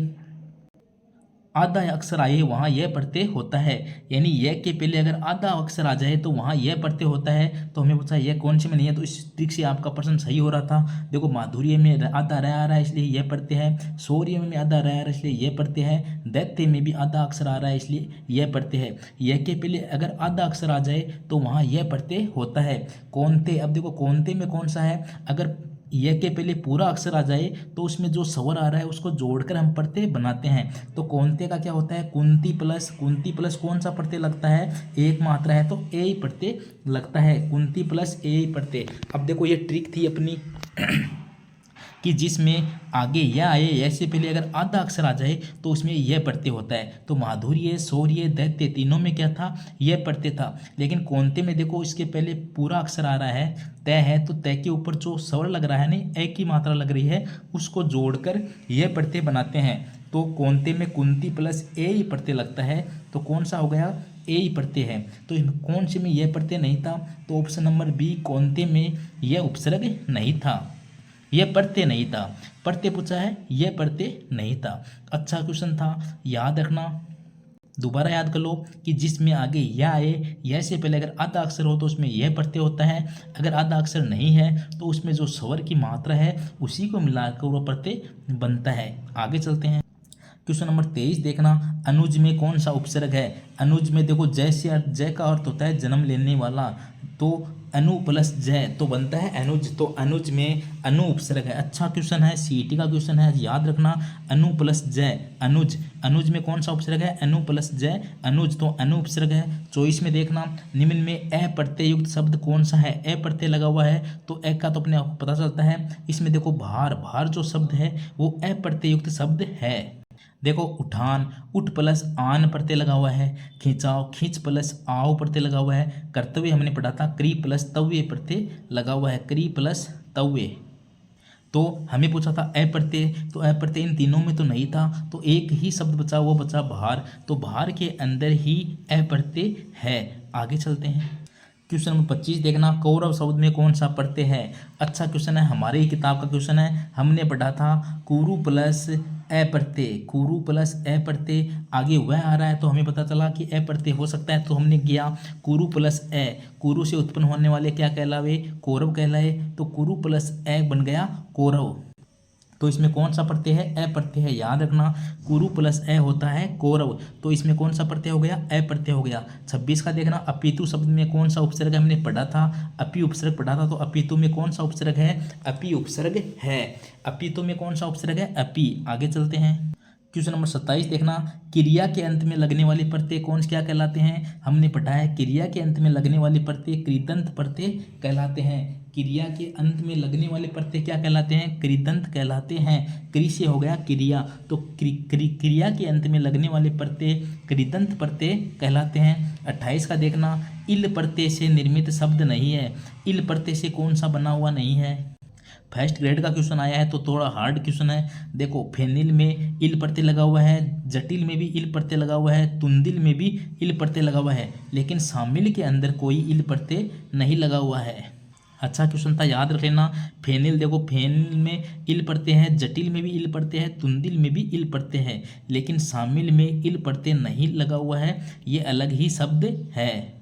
आधा अक्षर आए वहाँ यह प्रत्यय होता है, यानी यह के पहले अगर आधा अक्षर आ जाए तो वहाँ यह प्रत्यय होता है, तो हमें पूछा यह कौन से में नहीं है, तो इस ट्रिक से आपका प्रश्न सही हो रहा था। देखो माधुर्य में आधा रह आ रहा है इसलिए यह प्रत्यय है, शौर्य में आधा रह आ रहा है इसलिए यह प्रत्यय है, दैत्य में भी आधा अक्षर आ रहा है इसलिए यह प्रत्यय है। यह के पहले अगर आधा अक्षर आ जाए तो वहाँ यह प्रत्यय होता है। कौनते, अब देखो कौनते में कौन सा है, अगर यह के पहले पूरा अक्षर आ जाए तो उसमें जो स्वर आ रहा है उसको जोड़कर हम प्रत्यय बनाते हैं। तो कौनते का क्या होता है, कुंती प्लस कौन सा प्रत्यय लगता है, एक मात्रा है तो ए प्रत्यय लगता है, कुंती प्लस ए प्रत्यय। अब देखो ये ट्रिक थी अपनी कि जिसमें आगे यह आए, यह से पहले अगर आधा अक्षर आ जाए तो उसमें यह प्रत्यय होता है। तो माधुर्य, शौर्य, दैत्य तीनों में क्या था, यह प्रत्यय था। लेकिन कौनते में देखो इसके पहले पूरा अक्षर आ रहा है, तय है, तो तय के ऊपर जो स्वर लग रहा है नहीं, ए की मात्रा लग रही है, उसको जोड़कर यह प्रत्यय बनाते हैं। तो कौनते में कुंती प्लस ए ही प्रत्यय लगता है, तो कौन सा हो गया, ए ही प्रत्यय है। तो कौन से में यह प्रत्यय नहीं था, तो ऑप्शन नंबर बी कौनते में यह उपसर्ग नहीं था, यह प्रत्यय नहीं था। प्रत्यय पूछा है, यह प्रत्यय नहीं था। अच्छा क्वेश्चन था, याद रखना, दोबारा याद कर लो कि जिसमें आगे यह आए, यह से पहले अगर आधा अक्षर हो तो उसमें यह प्रत्यय होता है, अगर आधा अक्षर नहीं है तो उसमें जो स्वर की मात्रा है उसी को मिलाकर वो प्रत्यय बनता है। आगे चलते हैं। क्वेश्चन नंबर 23 देखना, अनुज में कौन सा उपसर्ग है। अनुज में देखो जय से जय का अर्थ होता है जन्म लेने वाला, तो अनु प्लस जय तो बनता है अनुज, तो अनुज में अनु उपसर्ग है। अच्छा क्वेश्चन है, सीईटी का क्वेश्चन है, याद रखना अनु प्लस जय अनुज, अनुज में कौन सा उपसर्ग है, अनु प्लस जय अनुज, तो अनु उपसर्ग है। 24 में देखना, निम्न में अ प्रत्यय युक्त शब्द कौन सा है। अ प्रत्यय लगा हुआ है तो अ का तो अपने आप को पता चलता है। इसमें देखो भार, भार जो शब्द है वो अ प्रत्यय युक्त शब्द है। देखो उठान, उठ प्लस आन प्रत्यय लगा हुआ है। खिंचाव, खींच प्लस आओ प्रत्यय लगा हुआ है। कर्तव्य हमने पढ़ा था, क्री प्लस तव्य प्रत्यय लगा हुआ है, क्री प्लस तव्य। तो हमें पूछा था अ प्रत्यय, तो अ प्रत्यय इन तीनों में तो नहीं था, तो एक ही शब्द बचा, वो बचा भार, तो भार के अंदर ही अ प्रत्यय है। आगे चलते हैं। क्वेश्चन नंबर 25 देखना, कौरव शब्द में कौन सा प्रत्यय है। अच्छा क्वेश्चन है, हमारे ही किताब का क्वेश्चन है, हमने पढ़ा था कुरु प्लस अ प्रत्यय, कुरु प्लस अ प्रत्यय, आगे वह आ रहा है तो हमें पता चला कि अ प्रत्यय हो सकता है, तो हमने किया कुरु प्लस अ, कुरु से उत्पन्न होने वाले क्या कहलावे, कौरव कहलाए, तो कुरु प्लस अ बन गया कौरव। तो इसमें कौन सा प्रत्यय है, अ प्रत्यय है, याद रखना कुरु प्लस अ होता है कौरव, तो इसमें कौन सा प्रत्यय हो गया, अ प्रत्यय हो गया। 26 का देखना, अपितु शब्द में कौन सा उपसर्ग है, हमने पढ़ा था अपि उपसर्ग पढ़ा था, तो अपितु में कौन सा उपसर्ग है, अपि उपसर्ग है। अपितु में कौन सा उपसर्ग है, अपि। आगे चलते हैं। क्वेश्चन नंबर 27 देखना, क्रिया के अंत में लगने वाले प्रत्यय कौन क्या कहलाते हैं। हमने पढ़ा है क्रिया के अंत में लगने वाले प्रत्यय कृदंत प्रत्यय कहलाते हैं। क्रिया के अंत में लगने वाले प्रत्यय क्या कहलाते हैं, कृदंत कहलाते हैं। क्रि से हो गया क्रिया, तो क्रिया के अंत में लगने वाले प्रत्यय कृदंत प्रत्यय कहलाते हैं। 28 का देखना, इल प्रत्यय से निर्मित शब्द नहीं है। इल प्रत्यय से कौन सा बना हुआ नहीं है। फर्स्ट ग्रेड का क्वेश्चन आया है तो थोड़ा हार्ड क्वेश्चन है। देखो फेनिल में इल प्रत्यय लगा हुआ है, जटिल में भी इल प्रत्यय लगा हुआ है, तुंदिल में भी इल प्रत्यय लगा हुआ है, लेकिन शामिल के अंदर कोई इल प्रत्यय नहीं लगा हुआ है। अच्छा क्वेश्चन था, याद रख लेना। फेनिल, देखो फेनिल में इल प्रत्यय है, जटिल में भी इल प्रत्यय है, तुंदिल में भी इल प्रत्यय है, लेकिन शामिल में इल प्रत्यय नहीं लगा हुआ है, ये अलग ही शब्द है।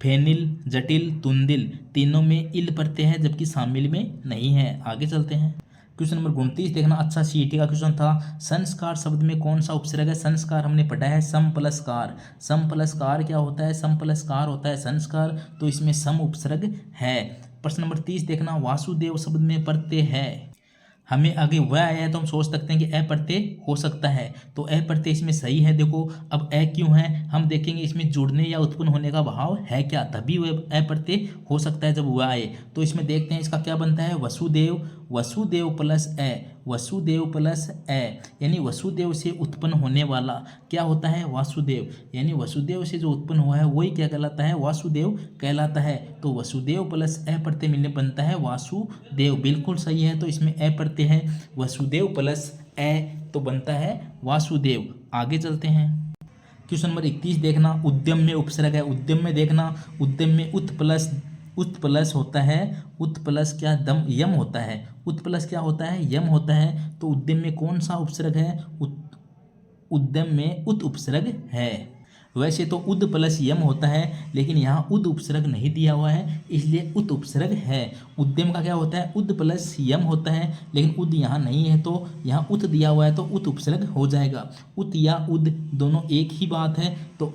फेनिल, जटिल, तुंदिल तीनों में इल प्रत्यय है, जबकि शामिल में नहीं है। आगे चलते हैं। क्वेश्चन नंबर 29 देखना, अच्छा सीईटी का क्वेश्चन था, संस्कार शब्द में कौन सा उपसर्ग है। संस्कार हमने पढ़ा है सम प्लस कार, सम प्लस कार क्या होता है, सम प्लस कार होता है संस्कार, तो इसमें सम उपसर्ग है। प्रश्न नंबर 30 देखना, वासुदेव शब्द में प्रत्यय है। हमें आगे वह आया है तो हम सोच सकते हैं कि अ प्रत्यय हो सकता है, तो अ प्रत्यय इसमें सही है। देखो अब अ क्यों है, हम देखेंगे इसमें जुड़ने या उत्पन्न होने का भाव है क्या, तभी वह अ प्रत्यय हो सकता है जब वह आए। तो इसमें देखते हैं इसका क्या बनता है, वसुदेव, वसुदेव प्लस अ, वसुदेव प्लस अ, यानी वसुदेव से उत्पन्न होने वाला क्या होता है, वासुदेव, यानी वसुदेव से जो उत्पन्न हुआ है वही क्या कहलाता है, वासुदेव कहलाता है। तो वसुदेव प्लस अ प्रत्यय मिलने बनता है वासुदेव, बिल्कुल सही है। तो इसमें अ प्रत्यय है, वसुदेव प्लस अ तो बनता है वासुदेव। आगे चलते हैं। क्वेश्चन नंबर 31 देखना, उद्यम में उपसर्ग है। उद्यम में देखना, उद्यम में उत प्लस होता है, उत प्लस क्या दम यम होता है, उत प्लस क्या होता है, यम होता है। तो उद्यम में कौन सा उपसर्ग है, उद्यम में उत उपसर्ग है। वैसे तो उद प्लस यम होता है, लेकिन यहाँ उद उपसर्ग नहीं दिया हुआ है, इसलिए उत उपसर्ग है। उद्यम का क्या होता है, उद प्लस यम होता है, लेकिन उद यहाँ नहीं है, तो यहाँ उत दिया हुआ है तो उत उपसर्ग हो जाएगा। उत या उद दोनों एक ही बात है, तो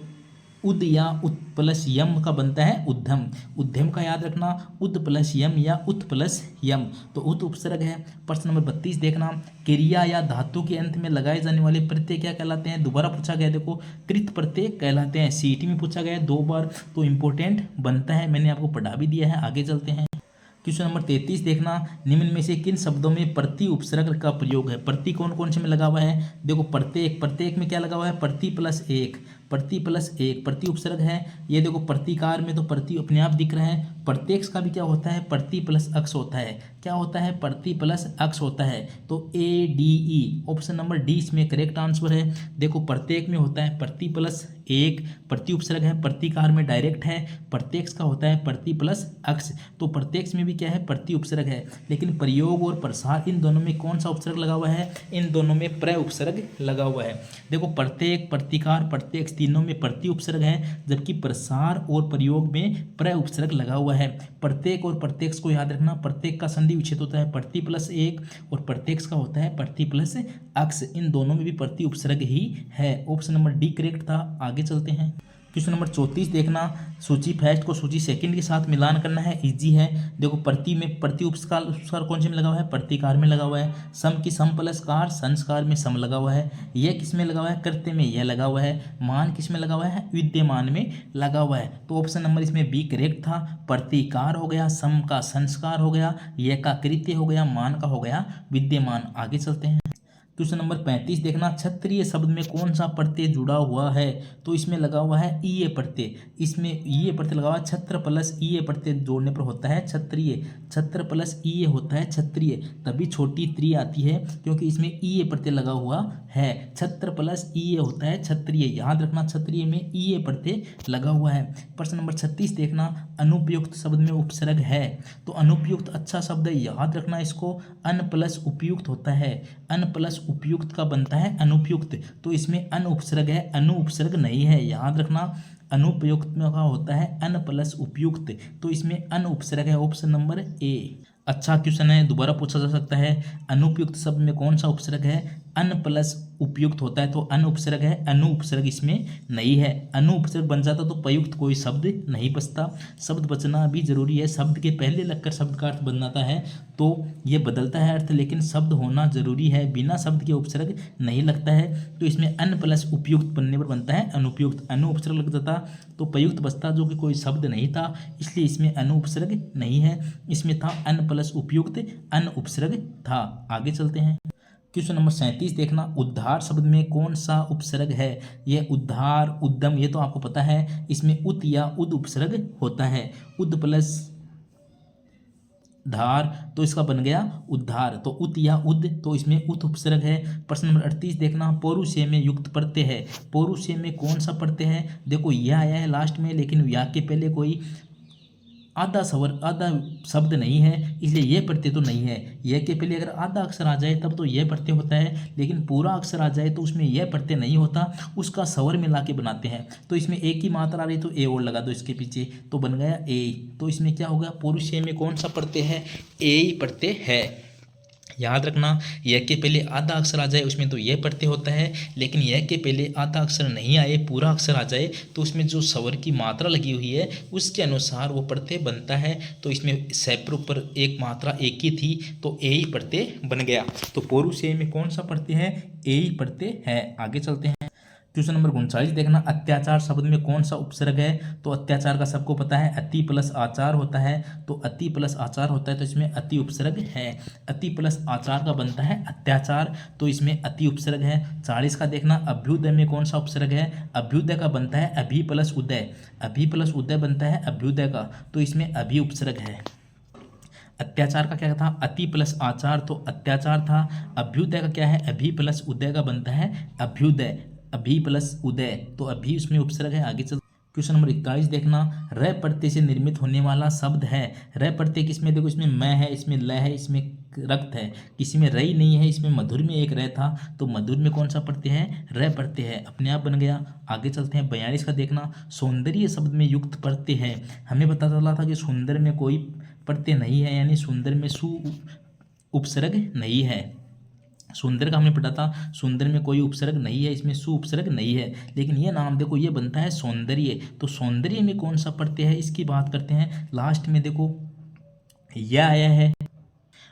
उद या उत प्लस यम का बनता है उद्धम। उद्धम का याद रखना, उद प्लस यम या उत प्लस यम, तो उत उपसर्ग है। प्रश्न नंबर 32 देखना, क्रिया या धातु के अंत में लगाए जाने वाले प्रत्यय क्या कहलाते हैं। दोबारा पूछा गया, देखो कृत प्रत्यय कहलाते हैं। सीईटी में पूछा गया 2 बार, तो इंपॉर्टेंट बनता है, मैंने आपको पढ़ा भी दिया है। आगे चलते हैं। क्वेश्चन नंबर 33 देखना, निम्न में से किन शब्दों में प्रति उपसर्ग का प्रयोग है। प्रति कौन कौन से में लगा हुआ है, देखो प्रत्येक, प्रत्येक में क्या लगा हुआ है, प्रति प्लस एक, प्रति प्लस एक प्रति उपसर्ग है। ये देखो प्रतिकार में तो प्रति अपने आप दिख रहा है। प्रत्येक का भी क्या होता है, प्रति प्लस अक्ष होता है। क्या होता है, प्रति प्लस अक्ष होता है। तो ADE ऑप्शन नंबर डी इसमें करेक्ट आंसर है। देखो प्रत्येक में होता है प्रति प्लस एक प्रति उपसर्ग है, प्रतिकार में डायरेक्ट है, प्रत्यक्ष का होता है प्रति प्लस अक्ष। तो प्रत्यक्ष में भी क्या है, प्रति उपसर्ग है, लेकिन प्रयोग और प्रसार इन दोनों में कौन सा उपसर्ग लगा हुआ है, इन दोनों में प्र उपसर्ग लगा हुआ है। देखो प्रत्येक, प्रतिकार, प्रत्यक्ष तीनों में प्रति उपसर्ग है, जबकि प्रसार और प्रयोग में प्र उपसर्ग लगा हुआ है। प्रत्येक और प्रत्यक्ष को याद रखना, प्रत्येक का संधि विच्छेद होता है प्रति प्लस एक और प्रत्यक्ष का होता है प्रति प्लस अक्ष। इन दोनों में भी प्रति उपसर्ग ही है। ऑप्शन नंबर डी करेक्ट था। आगे चलते हैं। क्वेश्चन नंबर 34 देखना, सूची फर्स्ट को सूची सेकंड के साथ मिलान करना है, इजी है। देखो प्रति में प्रति उपसर्ग कौन से में लगा हुआ है, प्रतिकार में लगा हुआ है। सम की सम प्लस कार, संस्कार में सम लगा हुआ है। यह किस में लगा हुआ है, कृत्य में यह लगा हुआ है। मान किस में लगा हुआ है, विद्यमान में लगा हुआ है। तो ऑप्शन नंबर इसमें बी करेक्ट था। प्रतिकार हो गया, सम का संस्कार हो गया, यह का कृत्य हो गया, मान का हो गया विद्यमान। आगे चलते हैं। क्वेश्चन नंबर 35 देखना, क्षत्रिय शब्द में कौन सा प्रत्यय जुड़ा हुआ है। तो इसमें लगा हुआ है ईय प्रत्यय। इसमें ईय प्रत्यय लगा हुआ है, छत्र प्लस ईय प्रत्यय जोड़ने पर होता है क्षत्रिय। छत्र प्लस ईय होता है क्षत्रिय, तभी छोटी त्री आती है क्योंकि इसमें ईय प्रत्यय लगा हुआ है। छत्र प्लस ईय होता है क्षत्रिय। याद रखना क्षत्रिय में ईय प्रत्यय लगा हुआ है। प्रश्न नंबर 36 देखना, अनुपयुक्त शब्द में उपसर्ग है। तो अनुपयुक्त अच्छा शब्द है, याद रखना इसको। अन प्लस उपयुक्त होता है, अन प्लस उपयुक्त का बनता है अनुपयुक्त। तो इसमें अन उपसर्ग है, अनु उपसर्ग नहीं है। याद रखना अनुपयुक्त में का होता है अन प्लस उपयुक्त, तो इसमें अन उपसर्ग है। Option number A. अच्छा क्वेश्चन है, दोबारा पूछा जा सकता है। अनुपयुक्त शब्द में कौन सा उपसर्ग है, अन प्लस उपयुक्त होता है, तो अन उपसर्ग है, अनु उपसर्ग इसमें नहीं है। अनु उपसर्ग बन जाता तो प्रयुक्त कोई शब्द नहीं बचता। शब्द बचना भी जरूरी है, शब्द के पहले लगकर शब्द का अर्थ बन जाता है तो ये बदलता है अर्थ, लेकिन शब्द होना जरूरी है। बिना शब्द के उपसर्ग नहीं लगता है, तो इसमें अन प्लस उपयुक्त बनने पर बनता है अनुपयुक्त। अनु उपसर्ग लग जाता तो प्रयुक्त बचता, जो कि कोई शब्द नहीं था, इसलिए इसमें अनु उपसर्ग नहीं है। इसमें था अन प्लस उपयुक्त, अन उपसर्ग था। आगे चलते हैं। क्वेश्चन नंबर 37 देखना, उद्धार शब्द में कौन सा उपसर्ग है। यह उद्धार, उद्यम, ये तो आपको पता है। इसमें उत या उद उपसर्ग होता है। उद प्लस धार, तो इसका बन गया उद्धार। तो उत या उद, तो इसमें उत उपसर्ग है। प्रश्न नंबर 38 देखना, पौरुषेय में युक्त प्रत्यय है। पौरुषेय में कौन सा प्रत्यय है। देखो यह आया है लास्ट में, लेकिन या के पहले कोई आधा शब्द नहीं है, इसलिए यह प्रत्यय तो नहीं है। यह के पहले अगर आधा अक्षर आ जाए तब तो यह प्रत्यय होता है, लेकिन पूरा अक्षर आ जाए तो उसमें यह प्रत्यय नहीं होता, उसका स्वर मिला के बनाते हैं। तो इसमें एक ही मात्रा आ रही तो ए और लगा दो इसके पीछे, तो बन गया ए। तो इसमें क्या होगा, पुरुष में कौन सा प्रत्यय है, ए ही प्रत्यय है। याद रखना, यह के पहले आधा अक्षर आ जाए उसमें तो यह प्रत्यय होता है, लेकिन यह के पहले आधा अक्षर नहीं आए, पूरा अक्षर आ जाए तो उसमें जो स्वर की मात्रा लगी हुई है उसके अनुसार वो प्रत्यय बनता है। तो इसमें सैपर ऊपर एक मात्रा एक ही थी तो ए ही प्रत्यय बन गया। तो पौरुषेय में कौन सा प्रत्यय है, ए ही प्रत्यय है। आगे चलते हैं। क्वेश्चन नंबर 39 देखना, अत्याचार शब्द में कौन सा उपसर्ग है। तो अत्याचार का सबको पता है, अति प्लस आचार होता है। तो अति प्लस आचार होता है तो इसमें अति उपसर्ग है। अति प्लस आचार का बनता है अत्याचार, तो इसमें अति उपसर्ग है। 40 का देखना, अभ्युदय में कौन सा उपसर्ग है। अभ्युदय का बनता है अभि प्लस उदय। अभि प्लस उदय बनता है अभ्युदय का, तो इसमें अभि उपसर्ग है। अत्याचार का क्या था, अति प्लस आचार, तो अत्याचार था। अभ्युदय का क्या है, अभि प्लस उदय का बनता है अभ्युदय। अभि प्लस उदय, तो अभी उसमें उपसर्ग है। आगे चल। क्वेश्चन नंबर 41 देखना, र प्रत्यय से निर्मित होने वाला शब्द है। र प्रत्यय किसमें, देखो इसमें मैं है, इसमें ल है, इसमें रक्त है, किसी में रई नहीं है। इसमें मधुर में एक र था, तो मधुर में कौन सा प्रत्यय है, र प्रत्यय है, अपने आप बन गया। आगे चलते हैं। 42 का देखना, सौंदर्य शब्द में युक्त प्रत्यय है। हमें पता चला था कि सुंदर में कोई प्रत्यय नहीं है, यानी सुंदर में सु उपसर्ग नहीं है। सुंदर का हमने पढ़ा था, सुंदर में कोई उपसर्ग नहीं है, इसमें सु उपसर्ग नहीं है। लेकिन ये नाम देखो, ये बनता है सौंदर्य। तो सौंदर्य में कौन सा प्रत्यय है, इसकी बात करते हैं। लास्ट में देखो यह आया है,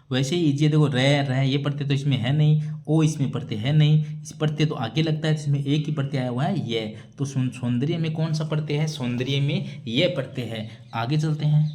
वैसे ही इजी, देखो रह ये प्रत्यय तो इसमें है नहीं, ओ इसमें प्रत्यय है नहीं, इस प्रत्यय तो आगे लगता है, इसमें एक ही प्रत्यय आया हुआ है ये। तो सौंदर्य में कौन सा प्रत्यय है, सौंदर्य में ये प्रत्यय है। आगे चलते हैं।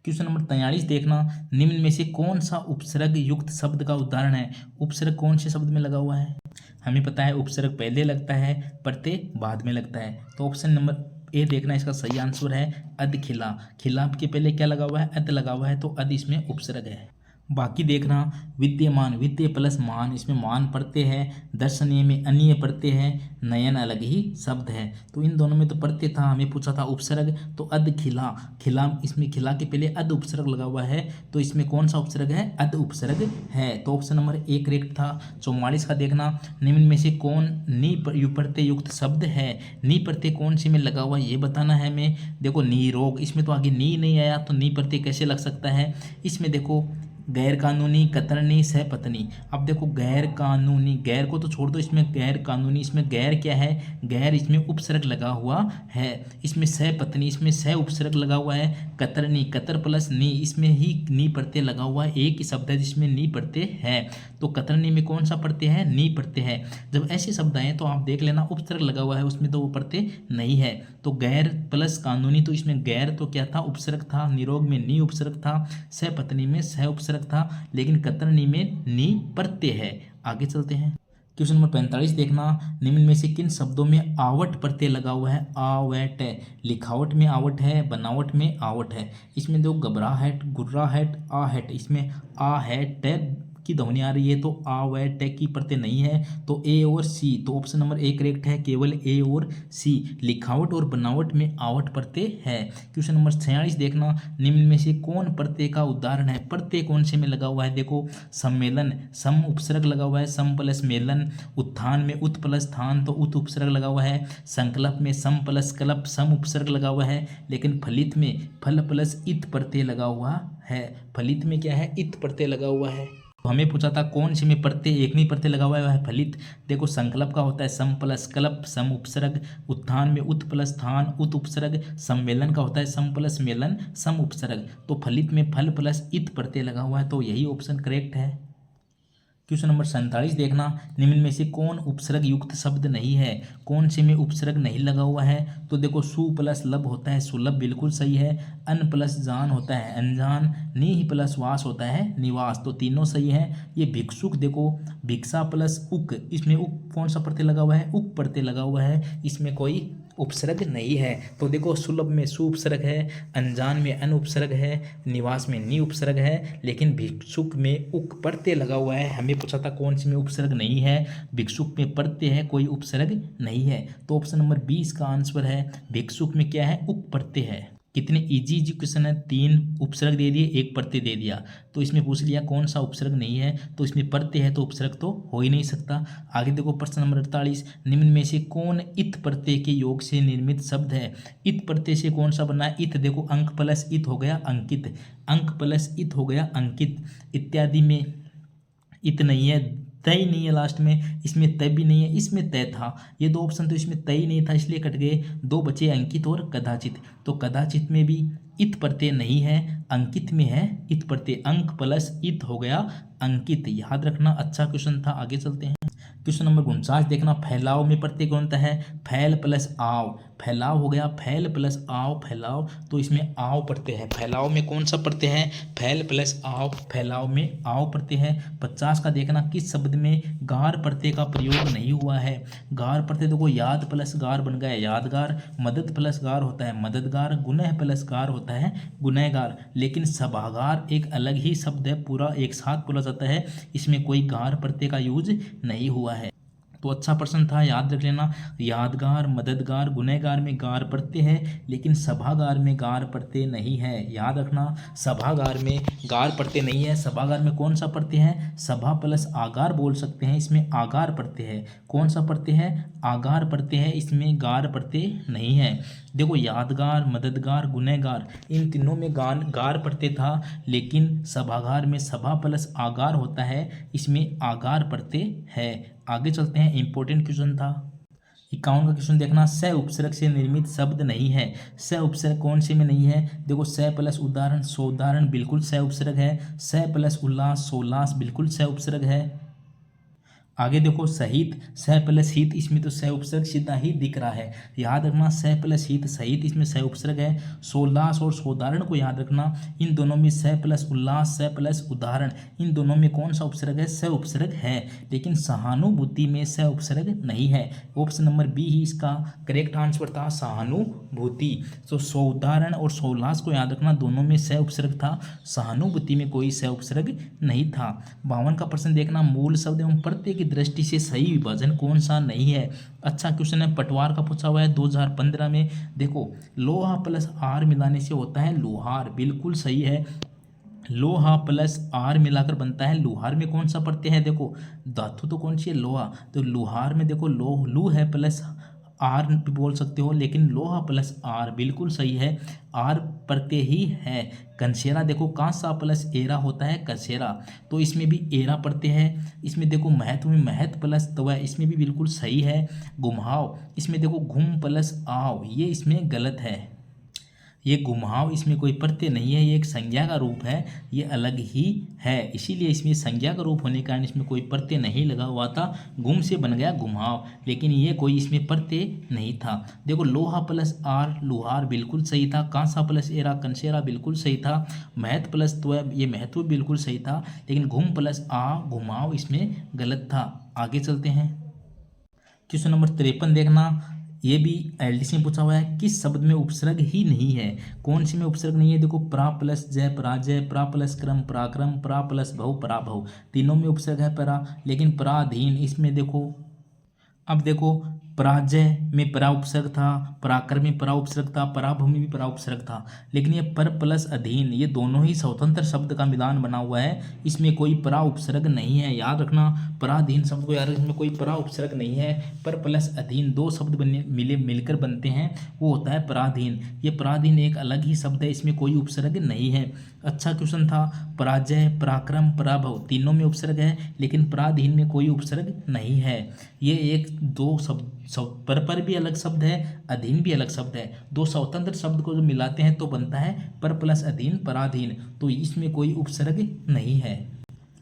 क्वेश्चन नंबर 43 देखना, निम्न में से कौन सा उपसर्ग युक्त शब्द का उदाहरण है। उपसर्ग कौन से शब्द में लगा हुआ है, हमें पता है उपसर्ग पहले लगता है, प्रत्यय बाद में लगता है। तो ऑप्शन नंबर ए देखना, इसका सही आंसर है अध खिला। खिला के पहले क्या लगा हुआ है, अध लगा हुआ है, तो अध इसमें उपसर्ग है। बाकी देखना, विद्यमान, विद्य प्लस मान, इसमें मान प्रत्यय है, दर्शनीय में अन्य प्रत्यय है, नयन अलग ही शब्द है। तो इन दोनों में तो प्रत्यय था, हमें पूछा था उपसर्ग, तो अध खिला, खिला, इसमें खिला के पहले अध उपसर्ग लगा हुआ है, तो इसमें कौन सा उपसर्ग है, अध उपसर्ग है। तो ऑप्शन नंबर 1 करेक्ट था। 44 का देखना, निम्न में से कौन नी प्रत्यय युक्त शब्द है, नी प्रत्यय कौन सी में लगा हुआ ये बताना है हमें। देखो निरोग, इसमें तो आगे नी नहीं आया, तो नी प्रत्यय कैसे लग सकता है। इसमें देखो गैर कानूनी, कतरनी, सहपत्नी। अब देखो गैर कानूनी, गैर को तो छोड़ दो, इसमें गैर कानूनी, इसमें गैर क्या है, गैर इसमें उपसर्ग लगा हुआ है। इसमें सहपत्नी, इसमें सह उपसर्ग लगा हुआ है। कतरनी, कतर प्लस नी, इसमें ही नी प्रत्यय लगा हुआ है, एक ही शब्द है जिसमें नी प्रत्यय है। तो कतरनी में कौन सा प्रत्यय है, नी प्रत्यय है। जब ऐसे शब्द आए तो आप देख लेना उपसर्ग लगा हुआ है, उसमें तो वो प्रत्यय नहीं है। तो गैर प्लस कानूनी, तो इसमें गैर तो क्या था, उपसर्ग था, निरोग में नी उपसर्ग था, सहपत्नी में सह उपसर्ग था, लेकिन कतरनी में नी प्रत्यय है। आगे चलते हैं। क्वेश्चन नंबर 45 देखना, निम्न में से किन शब्दों में आवट प्रत्यय लगा हुआ है, आवट है। लिखावट में आवट है, बनावट में आवट है। इसमें दो घबराहट, गुर्राहट, आहट, इसमें आहट की ध्वनि आ रही है, तो आ व टे की प्रत्यय नहीं है, तो ए और सी, तो ऑप्शन नंबर 1 करेक्ट है, केवल ए और सी। लिखावट और बनावट में आवट प्रत्यय है। क्वेश्चन नंबर 46 देखना, निम्न में से कौन प्रत्यय का उदाहरण है, प्रत्यय कौन से में लगा हुआ है। देखो सम्मेलन, सम उपसर्ग लगा हुआ है, सम प्लस मेलन। उत्थान में उत प्लस थान, तो उत उपसर्ग लगा हुआ है। संकल्प में सम प्लस कल्प, सम उपसर्ग लगा हुआ है, लेकिन फलित में फल प्लस इत प्रत्यय लगा हुआ है। फलित में क्या है, इत प्रत्यय लगा हुआ है। तो हमें पूछा था कौन सी में प्रत्यय एक में प्रत्यय लगा हुआ है, फलित। देखो संकल्प का होता है सम प्लस कल्प, सम उपसर्ग। उत्थान में उत प्लस थान, उत उपसर्ग। सम्मेलन का होता है सम प्लस मेलन, सम उपसर्ग। तो फलित में फल प्लस इत प्रत्यय लगा हुआ है, तो यही ऑप्शन करेक्ट है। क्वेश्चन नंबर 47 देखना, निम्न में से कौन उपसर्ग युक्त शब्द नहीं है, कौन से में उपसर्ग नहीं लगा हुआ है। तो देखो सु प्लस लब होता है, सुलभ बिल्कुल सही है। अन प्लस जान होता है, अनजान। नी प्लस वास होता है, निवास, तो तीनों सही है। ये भिक्षुक, देखो भिक्षा प्लस उक, इसमें उक कौन सा प्रत्यय लगा हुआ है, उक प्रत्यय लगा हुआ है, इसमें कोई उपसर्ग नहीं है। तो देखो सुलभ में सु उपसर्ग है, अनजान में अन उपसर्ग है, निवास में नी उपसर्ग है, लेकिन भिक्षुक में उक प्रत्यय लगा हुआ है। हमें पूछा था कौन सी में उपसर्ग नहीं है, भिक्षुक में प्रत्यय है, कोई उपसर्ग नहीं है। तो ऑप्शन नंबर 20 का आंसर है, भिक्षुक में क्या है, उक प्रत्यय है। कितने इजी इजी क्वेश्चन है, 3 उपसर्ग दे दिए, 1 प्रत्यय दे दिया, तो इसमें पूछ लिया कौन सा उपसर्ग नहीं है, तो इसमें प्रत्यय है, तो उपसर्ग तो हो ही नहीं सकता। आगे देखो प्रश्न नंबर 48, निम्न में से कौन इत प्रत्यय के योग से निर्मित शब्द है। इत प्रत्यय से कौन सा बना है, इत, देखो अंक प्लस इत हो गया अंकित, अंक प्लस इत हो गया अंकित। इत्यादि में इत नहीं है, तय नहीं है लास्ट में, इसमें तय भी नहीं है, इसमें तय था। ये दो ऑप्शन तो इसमें तय नहीं था, इसलिए कट गए, दो बचे अंकित और कदाचित। तो कदाचित में भी इत प्रत्यय नहीं है, अंकित में है इत प्रत्यय, अंक प्लस इत हो गया अंकित। याद रखना, अच्छा क्वेश्चन था। आगे चलते हैं। क्वेश्चन नंबर 49 देखना, फैलाव में प्रत्यय कौन सा है, फैल प्लस आव, फैलाव हो गया, फैल प्लस आव, फैलाव, तो इसमें आव प्रत्यय है। फैलाव में कौन सा प्रत्यय है, फैल प्लस आव, फैलाव में आव प्रत्यय है। 50 का देखना, किस शब्द में गार प्रत्यय का प्रयोग नहीं हुआ है। गार प्रत्यय देखो, याद प्लस गार बन गया यादगार, मदद प्लस गार होता है मददगार, गुनह प्लस गार होता है गुनहगार, लेकिन सभागार एक अलग ही शब्द है, पूरा एक साथ बोला जाता है, इसमें कोई गार प्रत्यय का यूज नहीं हुआ है। तो अच्छा प्रश्न था, याद रख लेना। यादगार, मददगार, गुनहगार में गार प्रत्यय है, लेकिन सभागार में गार प्रत्यय नहीं है। याद रखना, सभागार में गार प्रत्यय नहीं है। सभागार में कौन सा प्रत्यय है, सभा प्लस आगार बोल सकते हैं, इसमें आगार प्रत्यय है। कौन सा प्रत्यय है, आगार प्रत्यय है, इसमें गार प्रत्यय नहीं है। देखो यादगार, मददगार, गुनहगार, इन तीनों में गार प्रत्यय था, लेकिन सभागार में सभा प्लस आगार होता है, इसमें आगार प्रत्यय है। आगे चलते हैं, इंपॉर्टेंट क्वेश्चन था। 51 का क्वेश्चन देखना, स उपसर्ग से निर्मित शब्द नहीं है। स उपसर्ग कौन से में नहीं है, देखो स प्लस उदाहरण, सोदाहरण बिल्कुल स उपसर्ग है। स प्लस उल्लास, सोल्लास बिल्कुल स उपसर्ग है। आगे देखो शहीद, स प्लस हित, इसमें तो स उपसर्ग सीधा ही दिख रहा है, याद रखना स प्लस हित शहीद, इसमें स उपसर्ग है। सोल्लास और सोदाहरण को याद रखना, इन दोनों में स प्लस उल्लास, स प्लस उदाहरण, इन दोनों में कौन सा उपसर्ग है? स उपसर्ग है। लेकिन सहानुभूति में स उपसर्ग नहीं है। ऑप्शन नंबर बी ही इसका करेक्ट आंसर था, सहानुभूति। तो सोदाहरण और सोल्लास को याद रखना, दोनों में स उपसर्ग था, सहानुभूति में कोई स उपसर्ग नहीं था। 52 का प्रश्न देखना, मूल शब्द एवं प्रत्यय की दृष्टि से सही विभाजन कौन सा नहीं है? अच्छा क्वेश्चन है, पटवार का पूछा हुआ है 2015 में। देखो लोहा प्लस आर मिलाने से होता है लोहार, बिल्कुल सही है। लोहा प्लस आर मिलाकर बनता है लुहार। में कौन सा प्रत्यय है? देखो धातु तो कौन सी है? लोहा। तो लुहार में देखो लू है प्लस आर भी बोल सकते हो, लेकिन लोहा प्लस आर बिल्कुल सही है, आर प्रत्यय ही है। कंसेरा देखो कांसा प्लस एरा होता है कसेरा, तो इसमें भी एरा प्रत्यय है। इसमें देखो महत्व में महत प्लस तवा, इसमें भी बिल्कुल सही है। घुमाव, इसमें देखो घुम प्लस आव, ये इसमें गलत है। ये घुमाव इसमें कोई प्रत्यय नहीं है, ये एक संज्ञा का रूप है, ये अलग ही है, इसीलिए इसमें संज्ञा का रूप होने के कारण इसमें कोई प्रत्यय नहीं लगा हुआ था, गुम से बन गया घुमाव, लेकिन ये कोई इसमें प्रत्यय नहीं था। देखो लोहा प्लस आर लुहार बिल्कुल सही था, कांसा प्लस एरा कंसेरा बिल्कुल सही था, महत प्लस त्व ये महत्व बिल्कुल सही था, लेकिन घुम प्लस आ घुमाव इसमें गलत था। आगे चलते हैं, क्वेश्चन नंबर 53 देखना, ये भी एलडीसी में पूछा हुआ है, किस शब्द में उपसर्ग ही नहीं है? कौन सी में उपसर्ग नहीं है? देखो प्रा प्लस जय पराजय, प्रा प्लस क्रम पराक्रम, प्रा प्लस भव पराभव, तीनों में उपसर्ग है परा, लेकिन पराधीन इसमें देखो, अब देखो पराजय में परा उपसर्ग था, पराक्रम में परा उपसर्ग था, पराभव में भी परा उपसर्ग था, लेकिन ये पर प्लस अधीन ये दोनों ही स्वतंत्र शब्द का मिलान बना हुआ है, इसमें कोई परा उपसर्ग नहीं है। याद रखना पराधीन शब्द को, यार इसमें कोई परा उपसर्ग नहीं है। पर प्लस अधीन दो शब्द मिलकर बनते हैं, वो होता है पराधीन। ये पराधीन एक अलग ही शब्द है, इसमें कोई उपसर्ग नहीं है। अच्छा क्वेश्चन था, पराजय पराक्रम पराभव तीनों में उपसर्ग है, लेकिन पराधीन में कोई उपसर्ग नहीं है। ये एक दो शब्द पर भी अलग शब्द है, अधीन भी अलग शब्द है, दो स्वतंत्र शब्द को जो मिलाते हैं तो बनता है पर प्लस अधीन पराधीन, तो इसमें कोई उपसर्ग नहीं है।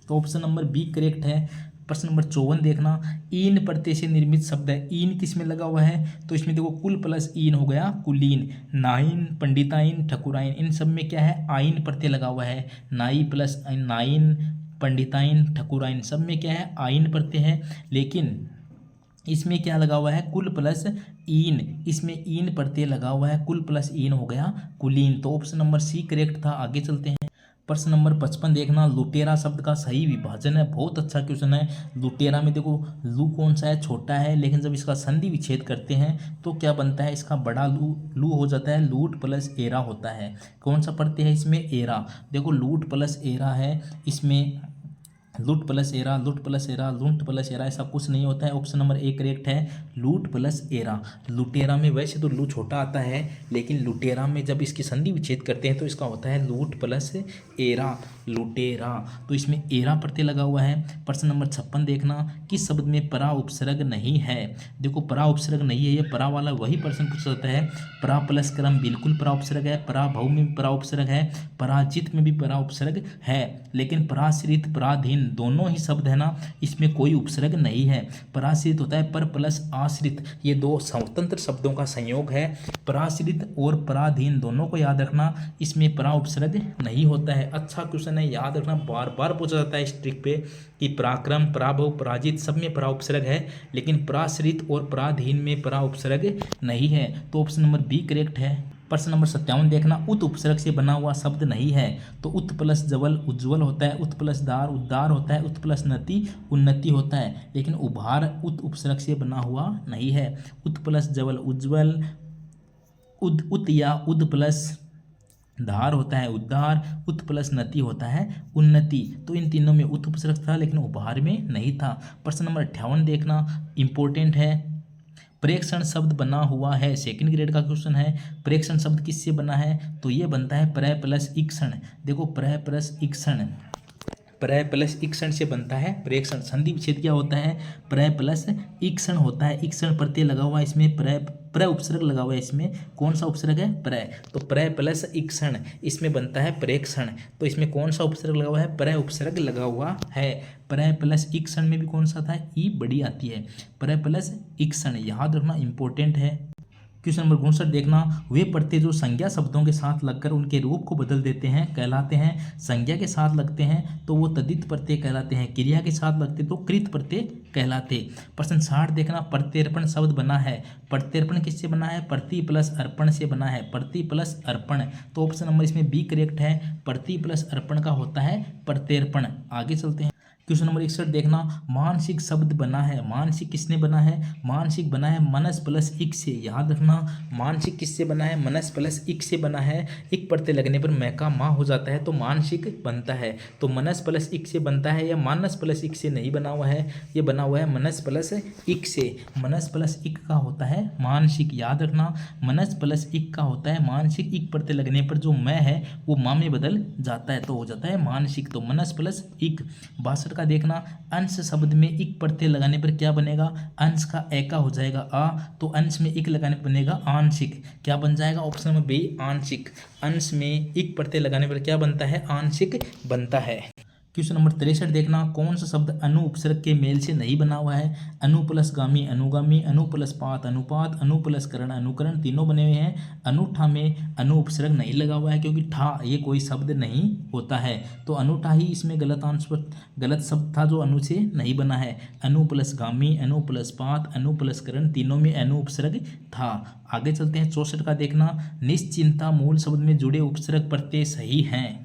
तो ऑप्शन नंबर बी करेक्ट है। प्रश्न नंबर 54 देखना, ईन प्रत्यय से निर्मित शब्द है, ईन किस में लगा हुआ है? तो इसमें देखो कुल प्लस ईन हो गया कुलीन, नाइन पंडिताइन ठकुराइन, इन सब में क्या है? आइन प्रत्यय लगा हुआ है। नाई प्लस नाइन पंडिताइन ठकुराइन, सब में क्या है? आइन प्रत्यय है, लेकिन इसमें क्या लगा हुआ है? कुल प्लस ईन, इसमें ईन प्रत्यय लगा हुआ है, कुल प्लस ईन हो गया कुलीन, तो ऑप्शन नंबर सी करेक्ट था। आगे चलते हैं, प्रश्न नंबर 55 देखना, लुटेरा शब्द का सही विभाजन है, बहुत अच्छा क्वेश्चन है। लुटेरा में देखो लू कौन सा है? छोटा है, लेकिन जब इसका संधि विच्छेद करते हैं तो क्या बनता है? इसका बड़ा लू हो जाता है, लूट प्लस एरा होता है। कौन सा प्रत्यय है इसमें? एरा। देखो लूट प्लस एरा है, इसमें लूट प्लस एरा, लूट प्लस एरा, लूट प्लस एरा, ऐसा कुछ नहीं होता है। ऑप्शन नंबर ए करेक्ट है, लूट प्लस एरा। लुटेरा में वैसे तो लू छोटा आता है, लेकिन लुटेरा में जब इसकी संधि विच्छेद करते हैं तो इसका होता है लूट प्लस एरा, लुटेरा, तो इसमें एरा प्रत्यय लगा हुआ है। प्रश्न नंबर 56 देखना, किस शब्द में परा उपसर्ग नहीं है? देखो परा उपसर्ग नहीं है, ये परा वाला वही प्रश्न पूछा जाता है। परा प्लस क्रम बिल्कुल परा उपसर्ग है, पराभव में भी परा उपसर्ग है, पराजित में भी परा उपसर्ग है, लेकिन पराश्रित पराधीन दोनों ही शब्द है ना, इसमें कोई उपसर्ग नहीं है। पराश्रित होता है पर प्लस आश्रित, ये दो स्वतंत्र शब्दों का संयोग है। पराश्रित और पराधीन दोनों को याद रखना, इसमें परा उपसर्ग नहीं होता है। अच्छा क्वेश्चन है, याद रखना, बार बार पूछा जाता है इस ट्रिक पे कि पराक्रम पराभव पराजित सब में परा उपसर्ग है, लेकिन पराश्रित और पराधीन में परा उपसर्ग नहीं है, तो ऑप्शन नंबर बी करेक्ट है। प्रश्न नंबर 57 देखना, उत उपसर्ग से बना हुआ शब्द नहीं है, तो उत प्लस जवल उज्ज्वल होता है, उत प्लस दार उद्धार होता है, उत प्लस नति उन्नति होता है, लेकिन उभार उत उपसर्ग से बना हुआ नहीं है। उत प्लस जवल उज्ज्वल, उत या उद प्लस धार होता है उद्धार, उत प्लस नति होता है उन्नति, तो इन तीनों में उत उपसर्ग था, लेकिन उभार में नहीं था। प्रश्न नंबर 58 देखना, इंपॉर्टेंट है। प्रेक्षण शब्द बना हुआ है, सेकंड ग्रेड का क्वेश्चन है। प्रेक्षण शब्द किससे बना है? तो ये बनता है प्र प्लस ईक्षण। देखो प्र प्लस ईक्षण, प्रय प्लस इक्षण से बनता है प्रेक्षण। संधि विच्छेद क्या होता है? प्रय प्लस इक्षण होता है। इक्षण प्रत्यय लगा हुआ है इसमें, प्रय उपसर्ग लगा हुआ है इसमें। कौन सा उपसर्ग है? प्रय। तो प्रय प्लस इक्षण इसमें बनता है प्रेक्षण। तो इसमें कौन सा उपसर्ग लगा हुआ है? प्रय उपसर्ग लगा हुआ है। प्रय प्लस इक्षण में भी कौन सा था? ई बड़ी आती है। प्रय प्लस इक्षण याद रखना इंपॉर्टेंट है। क्वेश्चन नंबर 59 देखना, वे प्रत्यय जो संज्ञा शब्दों के साथ लगकर उनके रूप को बदल देते हैं कहलाते हैं। संज्ञा के साथ लगते हैं तो वो तद्धित प्रत्यय कहलाते हैं, क्रिया के साथ लगते तो कृत प्रत्यय कहलाते। प्रश्न 60 देखना, प्रत्यर्पण शब्द बना है। प्रत्यर्पण किससे बना है? प्रति प्लस अर्पण से बना है। प्रति प्लस अर्पण, तो ऑप्शन नंबर इसमें बी करेक्ट है। प्रति प्लस अर्पण का होता है प्रत्यर्पण। आगे चलते हैं। क्वेश्चन नंबर 61 देखना, मानसिक शब्द बना है। मानसिक किसने बना है? मानसिक बना है मनस प्लस इक से। याद रखना, मानसिक किससे बना है? मनस प्लस इक से बना है। इक प्रत्यय लगने पर मै का मा हो जाता है तो मानसिक बनता है। तो मनस प्लस इक से बनता है या मानस प्लस इक से नहीं बना हुआ है, ये बना हुआ है मनस प्लस इक से। मनस प्लस इक का होता है मानसिक। याद रखना, मनस प्लस इक का होता है मानसिक। इक प्रत्यय लगने पर जो मैं है वो माँ में बदल जाता है तो हो जाता है मानसिक। तो मनस प्लस इक। 62 का देखना, अंश शब्द में इक प्रत्यय लगाने पर क्या बनेगा? अंश का ए का हो जाएगा आ, तो अंश में इक लगाने पर बनेगा आंशिक। क्या बन जाएगा? ऑप्शन नंबर बी आंशिक। अंश में इक प्रत्यय लगाने पर क्या बनता है? आंशिक बनता है। क्वेश्चन नंबर 63 देखना, कौन सा शब्द अनु उपसर्ग के मेल से नहीं बना हुआ है? अनु प्लस गामी अनुगामी, अनु प्लस पात अनुपात, अनु प्लस करण अनुकरण, तीनों बने हुए हैं। अनुठा में अनु उपसर्ग नहीं लगा हुआ है क्योंकि ठा ये कोई शब्द नहीं होता है, तो अनुठा ही इसमें गलत शब्द था जो अनु से नहीं बना है। अनु प्लस गामी, अनु प्लस पात, अनु प्लस करण, तीनों में अनु उपसर्ग था। आगे चलते हैं। 64 का देखना, निश्चिंता मूल शब्द में जुड़े उपसर्ग प्रत्यय सही हैं,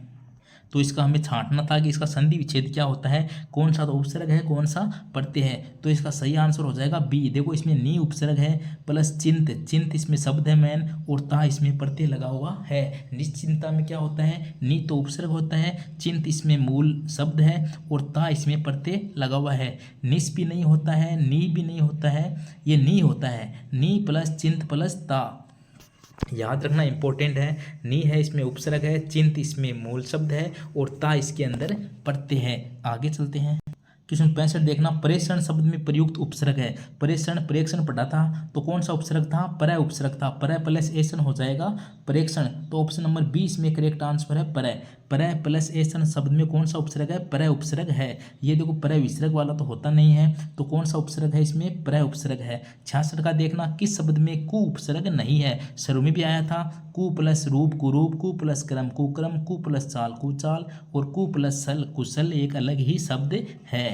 तो इसका हमें छांटना था कि इसका संधि विच्छेद क्या होता है, कौन सा तो उपसर्ग है, कौन सा प्रत्यय है। तो इसका सही आंसर हो जाएगा बी। देखो इसमें नी उपसर्ग है प्लस चिंत, चिंत इसमें शब्द है मैन और ता इसमें प्रत्यय लगा हुआ है। निश्चिंता में क्या होता है? नी तो उपसर्ग होता है, चिंत इसमें मूल शब्द है और ता इसमें प्रत्यय लगा हुआ है। निस भी नहीं होता है, नी भी नहीं होता है, ये नी होता है। नी प्लस चिंत प्लस ता, याद रखना इंपॉर्टेंट है। नी है इसमें उपसर्ग है, चिंत इसमें मूल शब्द है और ता इसके अंदर प्रत्यय है। आगे चलते हैं। क्वेश्चन 65 देखना, प्रेषण शब्द में प्रयुक्त उपसर्ग है। प्रेषण प्रेक्षण पढ़ा था तो कौन सा उपसर्ग था? प्रय उपसर्ग था। प्रय प्लस एषण हो जाएगा प्रेक्षण, तो ऑप्शन नंबर बी इसमें करेक्ट आंसर है प्रय। प्रय प्लस एषण शब्द में कौन सा उपसर्ग है? प्रय उपसर्ग है। ये देखो प्रय विसर्ग वाला तो होता नहीं है, तो कौन सा उपसर्ग है? इसमें प्रय उपसर्ग है। 66 का देखना, किस शब्द में कु उपसर्ग नहीं है? शुरू में भी आया था, कु प्लस रूप कुरूप, कु प्लस क्रम कुक्रम, कु प्लस चाल कुचाल और कु प्लस सल कुशल एक अलग ही शब्द है।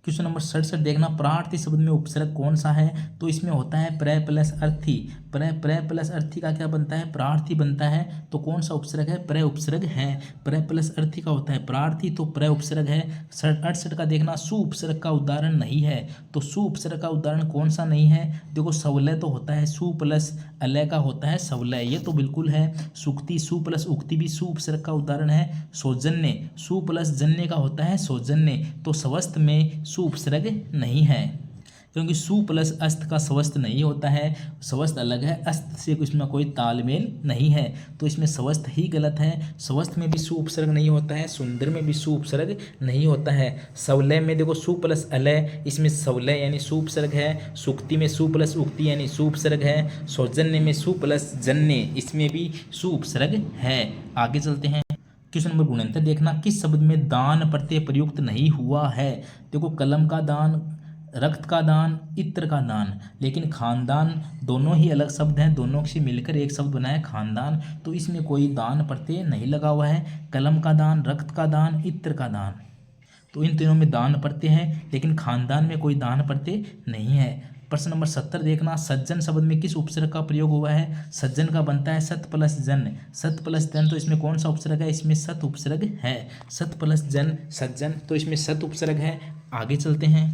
क्वेश्चन नंबर 67 देखना, प्रार्थी शब्द में उपसर्ग कौन सा है? तो इसमें होता है प्रय प्लस अर्थी। प्रय प्लस अर्थी का क्या बनता है? प्रार्थी बनता है, तो कौन सा उपसर्ग है? प्रय उपसर्ग है। प्रय प्लस अर्थी का होता है प्रार्थी, तो प्रय उपसर्ग है। 68 का देखना, सु उपसर्ग का उदाहरण नहीं है, तो सु उपसर्ग का उदाहरण कौन सा नहीं है? देखो सवलय तो होता है, सु प्लस अलय का होता है सवलय, ये तो बिल्कुल है। सुक्ति, सु प्लस उक्ति भी सु उपसर्ग का उदाहरण है। सौजन्य, सु प्लस जन्य का होता है सौजन्य, तो स्वस्थ में सु उपसर्ग नहीं है क्योंकि सु प्लस अस्त का स्वस्थ नहीं होता है, स्वस्थ अलग है, अस्त से इसमें कोई तालमेल नहीं है, तो इसमें स्वस्थ ही गलत है। स्वस्थ में भी सु उपसर्ग नहीं होता है, सुंदर में भी सु उपसर्ग नहीं होता है। सवलय में देखो सु प्लस अलय, इसमें सवलय यानी सु उपसर्ग है। सुक्ति में सु प्लस उक्ति यानी सु उपसर्ग है। सौजन्य में सु प्लस जन्य, इसमें भी सु उपसर्ग है। आगे चलते हैं। क्वेश्चन नंबर 69 देखना, किस शब्द में दान प्रत्यय प्रयुक्त नहीं हुआ है? देखो कलम का दान, रक्त का दान, इत्र का दान, लेकिन खानदान दोनों ही अलग शब्द हैं, दोनों से मिलकर एक शब्द बना है खानदान, तो इसमें कोई दान प्रत्यय नहीं लगा हुआ है। कलम का दान, रक्त का दान, इत्र का दान, तो इन तीनों में दान प्रत्यय है, लेकिन खानदान में कोई दान प्रत्यय नहीं है। प्रश्न नंबर 70 देखना, सज्जन शब्द में किस उपसर्ग का प्रयोग हुआ है? सज्जन का बनता है सत प्लस जन, सत प्लस जन, तो इसमें कौन सा उपसर्ग है? इसमें सत उपसर्ग है। सत प्लस जन सज्जन, तो इसमें सत उपसर्ग है। आगे चलते हैं।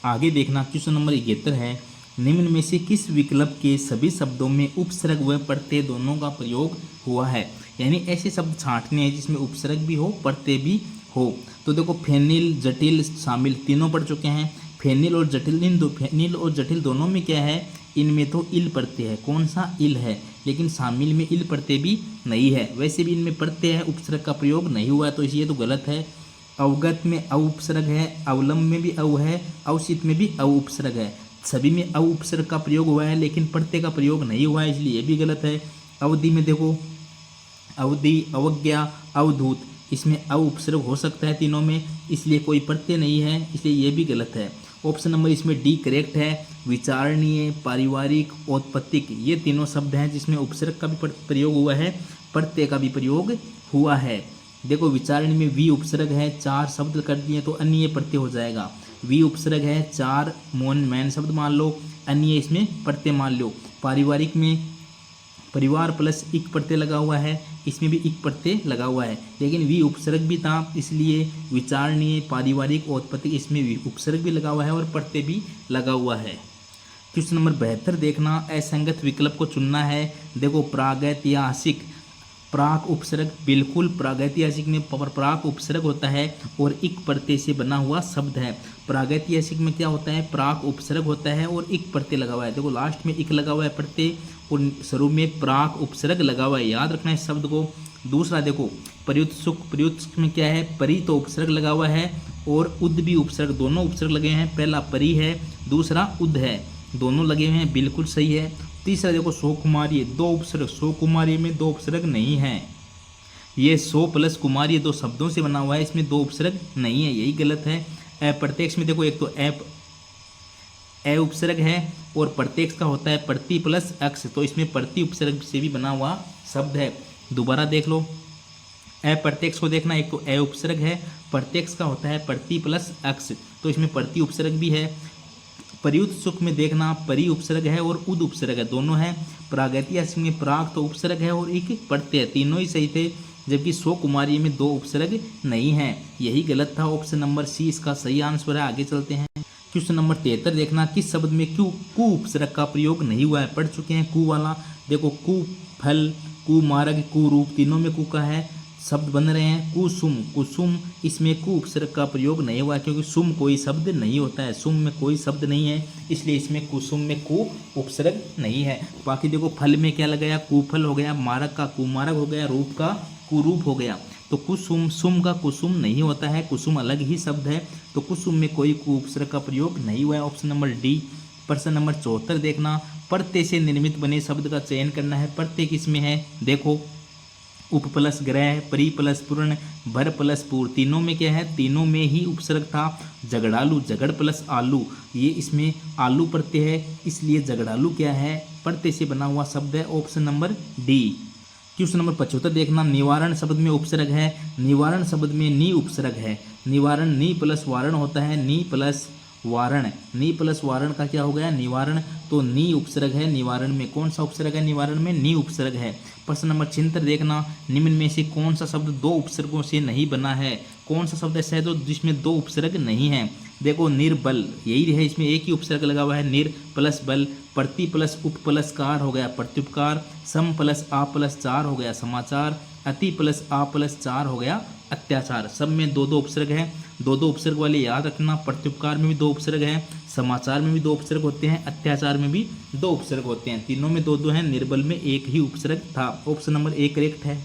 आगे देखना क्वेश्चन नंबर 71 है, निम्न में से किस विकल्प के सभी शब्दों में उपसर्ग व प्रत्यय दोनों का प्रयोग हुआ है? यानी ऐसे शब्द छांटने हैं जिसमें उपसर्ग भी हो प्रत्यय भी हो। तो देखो फेनिल, जटिल, शामिल, तीनों पढ़ चुके हैं। फेनिल और जटिल, फेनिल और जटिल दोनों में क्या है? इनमें तो इल प्रत्यय है, कौन सा, इल है, लेकिन शामिल में इल प्रत्यय भी नहीं है। वैसे भी इनमें प्रत्यय है, उपसर्ग का प्रयोग नहीं हुआ है, तो इसलिए तो गलत है। अवगत में अ उपसर्ग है, अवलंब में भी अव है, अवसित में भी अ उपसर्ग है, सभी में अ उपसर्ग का प्रयोग हुआ है, लेकिन प्रत्यय का प्रयोग नहीं हुआ है, इसलिए ये भी गलत है। अवधि में देखो, अवधि, अवज्ञा, अवधूत, इसमें अ उपसर्ग हो सकता है तीनों में, इसलिए कोई प्रत्यय नहीं है, इसलिए ये भी गलत है। ऑप्शन नंबर इसमें डी करेक्ट है। विचारणीय, पारिवारिक, औत्पत्तिक, ये तीनों शब्द हैं जिसमें उपसर्ग का भी प्रयोग हुआ है, प्रत्यय का भी प्रयोग हुआ है। देखो विचारणीय में वी उपसर्ग है, 4 शब्द कर दिए तो अन्य प्रत्यय हो जाएगा। वी उपसर्ग है, 4 मौन मैन शब्द मान लो, अन्य इसमें प्रत्यय मान लो। पारिवारिक में परिवार प्लस इक प्रत्यय लगा हुआ है, इसमें भी इक प्रत्यय लगा हुआ है, लेकिन वी उपसर्ग भी था, इसलिए विचारणीय, पारिवारिक, औत्पत्तिक, इसमें वी उपसर्ग भी लगा हुआ है और प्रत्यय भी लगा हुआ है। क्वेश्चन नंबर 72 देखना, असंगत विकल्प को चुनना है। देखो प्रागैतिहासिक, प्राक उपसर्ग, बिल्कुल प्रागैतिहासिक में प्राक उपसर्ग होता है और इक प्रत्यय से बना हुआ शब्द है। प्रागैतिहासिक में क्या होता है, प्राक उपसर्ग होता है और इक प्रत्यय लगा हुआ है। देखो लास्ट में इक लगा हुआ है प्रत्यय और शुरू में प्राक उपसर्ग लगा हुआ है, याद रखना इस शब्द को। दूसरा देखो प्रयुक्त सुख, प्रयुक्त सुख में क्या है, परि तो उपसर्ग लगा हुआ है और उद भी उपसर्ग, दोनों उपसर्ग लगे हैं। पहला परि है, दूसरा उद है, दोनों लगे हुए हैं, बिल्कुल सही है। तीसरा देखो सो कुमारी, 2 उपसर्ग, सो कुमारी में 2 उपसर्ग नहीं है, ये सो प्लस कुमारी 2 शब्दों से बना हुआ है, इसमें 2 उपसर्ग नहीं है, यही गलत है। अप्रत्यक्ष में देखो एक तो ए उपसर्ग है और प्रत्यक्ष का होता है प्रति प्लस अक्ष, तो इसमें प्रति उपसर्ग से भी बना हुआ शब्द है। दोबारा देख लो, अप्रत्यक्ष को देखना, एक तो ए उपसर्ग है, प्रत्यक्ष का होता है प्रति प्लस अक्ष, तो इसमें प्रति उपसर्ग भी है। प्रयुक्त सुख में देखना, परि उपसर्ग है और उद उपसर्ग है, दोनों है। प्रागैतिहासिक में प्राग तो उपसर्ग है और एक प्रत्यय, तीनों ही सही थे, जबकि सो कुमारी में 2 उपसर्ग नहीं है, यही गलत था। ऑप्शन नंबर सी इसका सही आंसर है। आगे चलते हैं। क्वेश्चन नंबर 73 देखना, किस शब्द में क्यों कु उपसर्ग का प्रयोग नहीं हुआ है, पढ़ चुके हैं कु वाला। देखो कु फल, कु मार्ग, कु रूप, तीनों में कु का है, शब्द बन रहे हैं। कुसुम, कुसुम, इसमें कु उपसर्ग का प्रयोग नहीं हुआ क्योंकि सुम कोई शब्द नहीं होता है, सुम में कोई शब्द नहीं है, इसलिए इसमें कुसुम में कु उपसर्ग नहीं है। बाकी देखो फल में क्या लगाया, कुफल हो गया, मारक का कुमारक हो गया, रूप का कुरूप हो गया, तो कुसुम, सुम का कुसुम नहीं होता है, कुसुम अलग ही शब्द है, तो कुसुम में कोई कु उपसर्ग का प्रयोग नहीं हुआ है। Option number D. प्रश्न नंबर 74 देखना, प्रत्यय से निर्मित बने शब्द का चयन करना है। प्रत्यय किसमें है, देखो उप प्लस ग्रह, परि प्लस पूर्ण, भर प्लस पूर, तीनों में क्या है, तीनों में ही उपसर्ग था। झगड़ालू, झगड़ प्लस आलू, ये इसमें आलू प्रत्यय है, इसलिए झगड़ालू क्या है, प्रत्यय से बना हुआ शब्द है। Option number D. Question number 75 देखना, निवारण शब्द में उपसर्ग है। निवारण शब्द में नी उपसर्ग है। निवारण नी प्लस वारण होता है, नी प्लस वारण, नी प्लस वारण का क्या हो गया, निवारण, तो नी उपसर्ग है। निवारण में कौन सा उपसर्ग है, निवारण में नी उपसर्ग है। प्रश्न नंबर 76 देखना, निम्न में से कौन सा शब्द 2 उपसर्गों से नहीं बना है। कौन सा शब्द ऐसा है तो जिसमें 2 उपसर्ग नहीं है। देखो निर्बल, यही है, इसमें एक ही उपसर्ग लगा हुआ है, निर प्लस बल, प्रति प्लस उप प्लस कार हो गया प्रत्युपकार, सम प्लस आ प्लस चार हो गया समाचार, अति प्लस आ प्लस चार हो गया अत्याचार। सब में 2-2 उपसर्ग हैं, 2-2 उपसर्ग वाले याद रखना। प्रत्युपकार में भी 2 उपसर्ग हैं, समाचार में भी 2 उपसर्ग होते हैं, अत्याचार में भी 2 उपसर्ग होते हैं, तीनों में 2-2 हैं, निर्बल में एक ही उपसर्ग था। ऑप्शन नंबर ए करेक्ट है।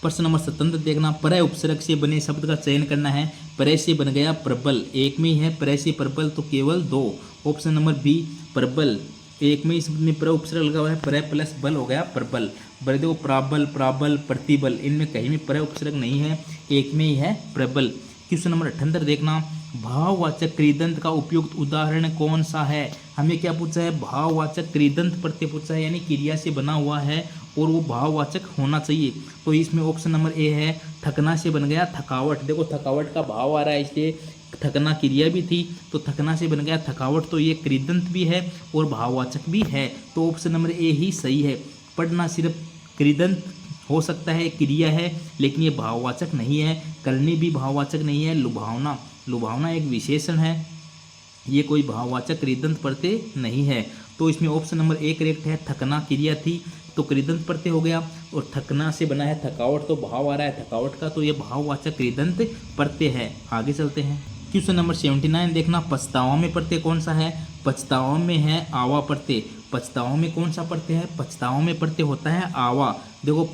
प्रश्न नंबर 77 देखना, परय उपसर्ग से बने शब्द का चयन करना है। परय से बन गया प्रबल, एक में ही है, परय से प्रबल तो केवल 2। ऑप्शन नंबर बी प्रबल, एक में ही शब्द में पर उपसर्ग लगा हुआ है, परय प्लस बल हो गया प्रबल। बड़े देखो प्राबल, प्राबल, प्रतिबल, इनमें कहीं में परय उपसर्ग नहीं है, एक में ही है प्रबल। क्वेश्चन नंबर 78 देखना, भाववाचक कृदंत का उपयुक्त उदाहरण कौन सा है। हमें क्या पूछा है, भाववाचक कृदंत प्रत्यय पूछा है, यानी क्रिया से बना हुआ है और वो भाववाचक होना चाहिए, तो इसमें ऑप्शन नंबर ए है। थकना से बन गया थकावट, देखो थकावट का भाव आ रहा है, इसलिए थकना क्रिया भी थी, तो थकना से बन गया थकावट, तो ये कृदंत भी है और भाववाचक भी है, तो ऑप्शन नंबर ए ही सही है। पढ़ना सिर्फ कृदंत हो सकता है, क्रिया है, लेकिन ये भाववाचक नहीं है। करनी भी भाववाचक नहीं है। लुभावना, लुभावना एक विशेषण है, ये कोई भाववाचक कृदंत प्रत्यय नहीं है, तो इसमें ऑप्शन नंबर ए करेक्ट है। थकना क्रिया थी तो कृदंत प्रत्यय हो गया, और थकना से बना है थकावट, तो भाव आ रहा है थकावट का, तो ये भाववाचक कृदंत प्रत्यय है। आगे चलते हैं। क्वेश्चन नंबर 79 देखना, पछतावा में प्रत्यय कौन सा है। पछतावा में है आवा प्रत्यय। पछताओं में कौन सा प्रत्यय है, पछताओं में प्रत्यय होता है आवा। देखो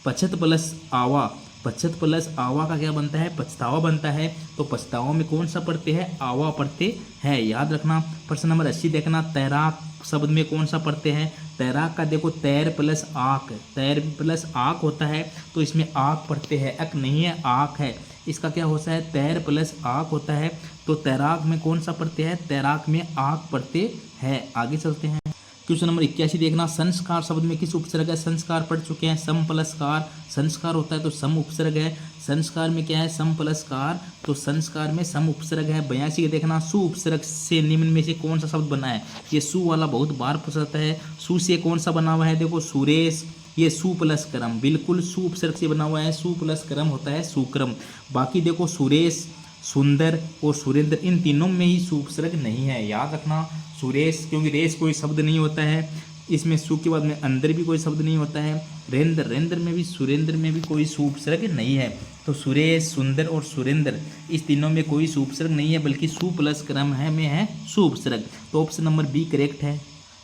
पछत प्लस आवा, पछत प्लस आवा का क्या बनता है, पछतावा बनता है। तो पछताओं में कौन सा प्रत्यय है, आवा प्रत्यय है, याद रखना। प्रश्न नंबर 80 देखना, तैराक शब्द में कौन सा प्रत्यय है, तैराक का देखो तैर प्लस आक, तैर प्लस आक होता है, तो इसमें आक प्रत्यय है, अक नहीं है, आक है। इसका क्या होता है, तैर प्लस आक होता है। तो तैराक में कौन सा प्रत्यय है, तैराक में आक प्रत्यय है। आगे चलते हैं। क्वेश्चन नंबर 81 देखना, संस्कार शब्द में किस उपसर्ग है, संस्कार पढ़ चुके हैं, सम प्लस कार, संस्कार होता है तो सम उपसर्ग है। संस्कार में क्या है, सम प्लस कार, तो संस्कार में सम उपसर्ग है। 82 के देखना, सु उपसर्ग से निम्न में से कौन सा शब्द बना है, ये सु वाला बहुत बार पूछता है। सु से कौन सा बना हुआ है, देखो सुरेश, ये सु प्लस क्रम, बिल्कुल सु उपसर्ग से बना हुआ है, सु प्लस क्रम होता है सुक्रम। बाकी देखो सुरेश, सुंदर और सुरेंद्र, इन तीनों में ही सु उपसर्ग नहीं है, याद रखना। सुरेश, क्योंकि रेस कोई शब्द नहीं होता है, इसमें सु के बाद में अंदर भी कोई शब्द नहीं होता है। रेंद्र, रेंद्र में भी, सुरेंद्र में भी कोई सु उपसर्ग नहीं है। तो सुरेश, सुंदर और सुरेंद्र, इस तीनों में कोई सु उपसर्ग नहीं है, बल्कि सु प्लस क्रम है में है सु उपसर्ग। तो ऑप्शन नंबर बी करेक्ट है।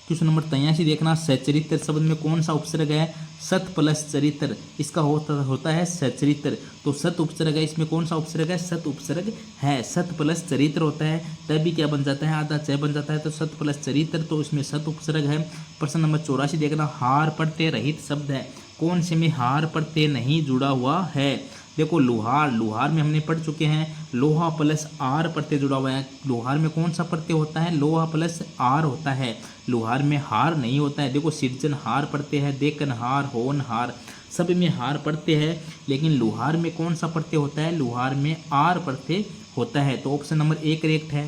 क्वेश्चन नंबर 83 देखना, सचरित्र शब्द में कौन सा उपसर्ग है, सत प्लस चरित्र, इसका होता है सचरित्र। तो सत उपसर्ग है, इसमें कौन सा उपसर्ग है, सत उपसर्ग है। सत प्लस चरित्र होता है, तभी क्या बन जाता है, आधा च बन जाता है, तो सत प्लस चरित्र, तो इसमें सत उपसर्ग है। प्रश्न नंबर 84 देखना, हार प्रत्यय रहित शब्द है, कौन से में हार प्रत्यय नहीं जुड़ा हुआ है। देखो लोहार, लोहार में हमने पढ़ चुके हैं, लोहा प्लस आर प्रत्यय जुड़ा हुआ है। लोहार में कौन सा प्रत्यय होता है, लोहा प्लस आर होता है, लोहार में हार नहीं होता है। देखो सृजनहार प्रत्यय है, देखनहार, होनहार, सब में हार प्रत्यय है, लेकिन लोहार में कौन सा प्रत्यय होता है, लोहार में आर प्रत्यय होता है। तो ऑप्शन नंबर ए करेक्ट है।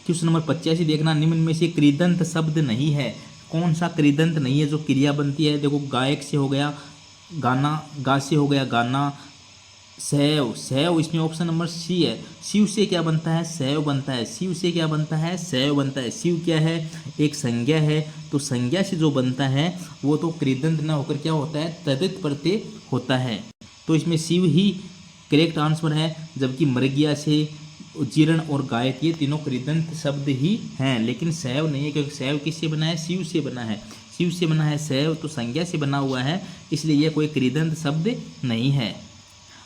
क्वेश्चन नंबर 85 देखना, निम्न में से कृदंत शब्द नहीं है, कौन सा कृदंत नहीं है जो क्रिया बनती है। देखो गायक से हो गया गाना, गा से हो गया गाना, सैव, सैव, इसमें ऑप्शन नंबर सी है। शिव से क्या बनता है, सैव बनता है, शिव से क्या बनता है, सैव बनता है। शिव क्या है, एक संज्ञा है, तो संज्ञा से जो बनता है वो तो कृदंत ना होकर क्या होता है, तदित प्रत्यय होता है। तो इसमें शिव ही करेक्ट आंसर है, जबकि मृग्या से, जीर्ण और गायक, ये तीनों कृदंत शब्द ही हैं, लेकिन सैव नहीं है, क्योंकि सैव किससे बना है, शिव से बना है, शिव से बना है सैव, तो संज्ञा से बना हुआ है, इसलिए यह कोई कृदंत शब्द नहीं है।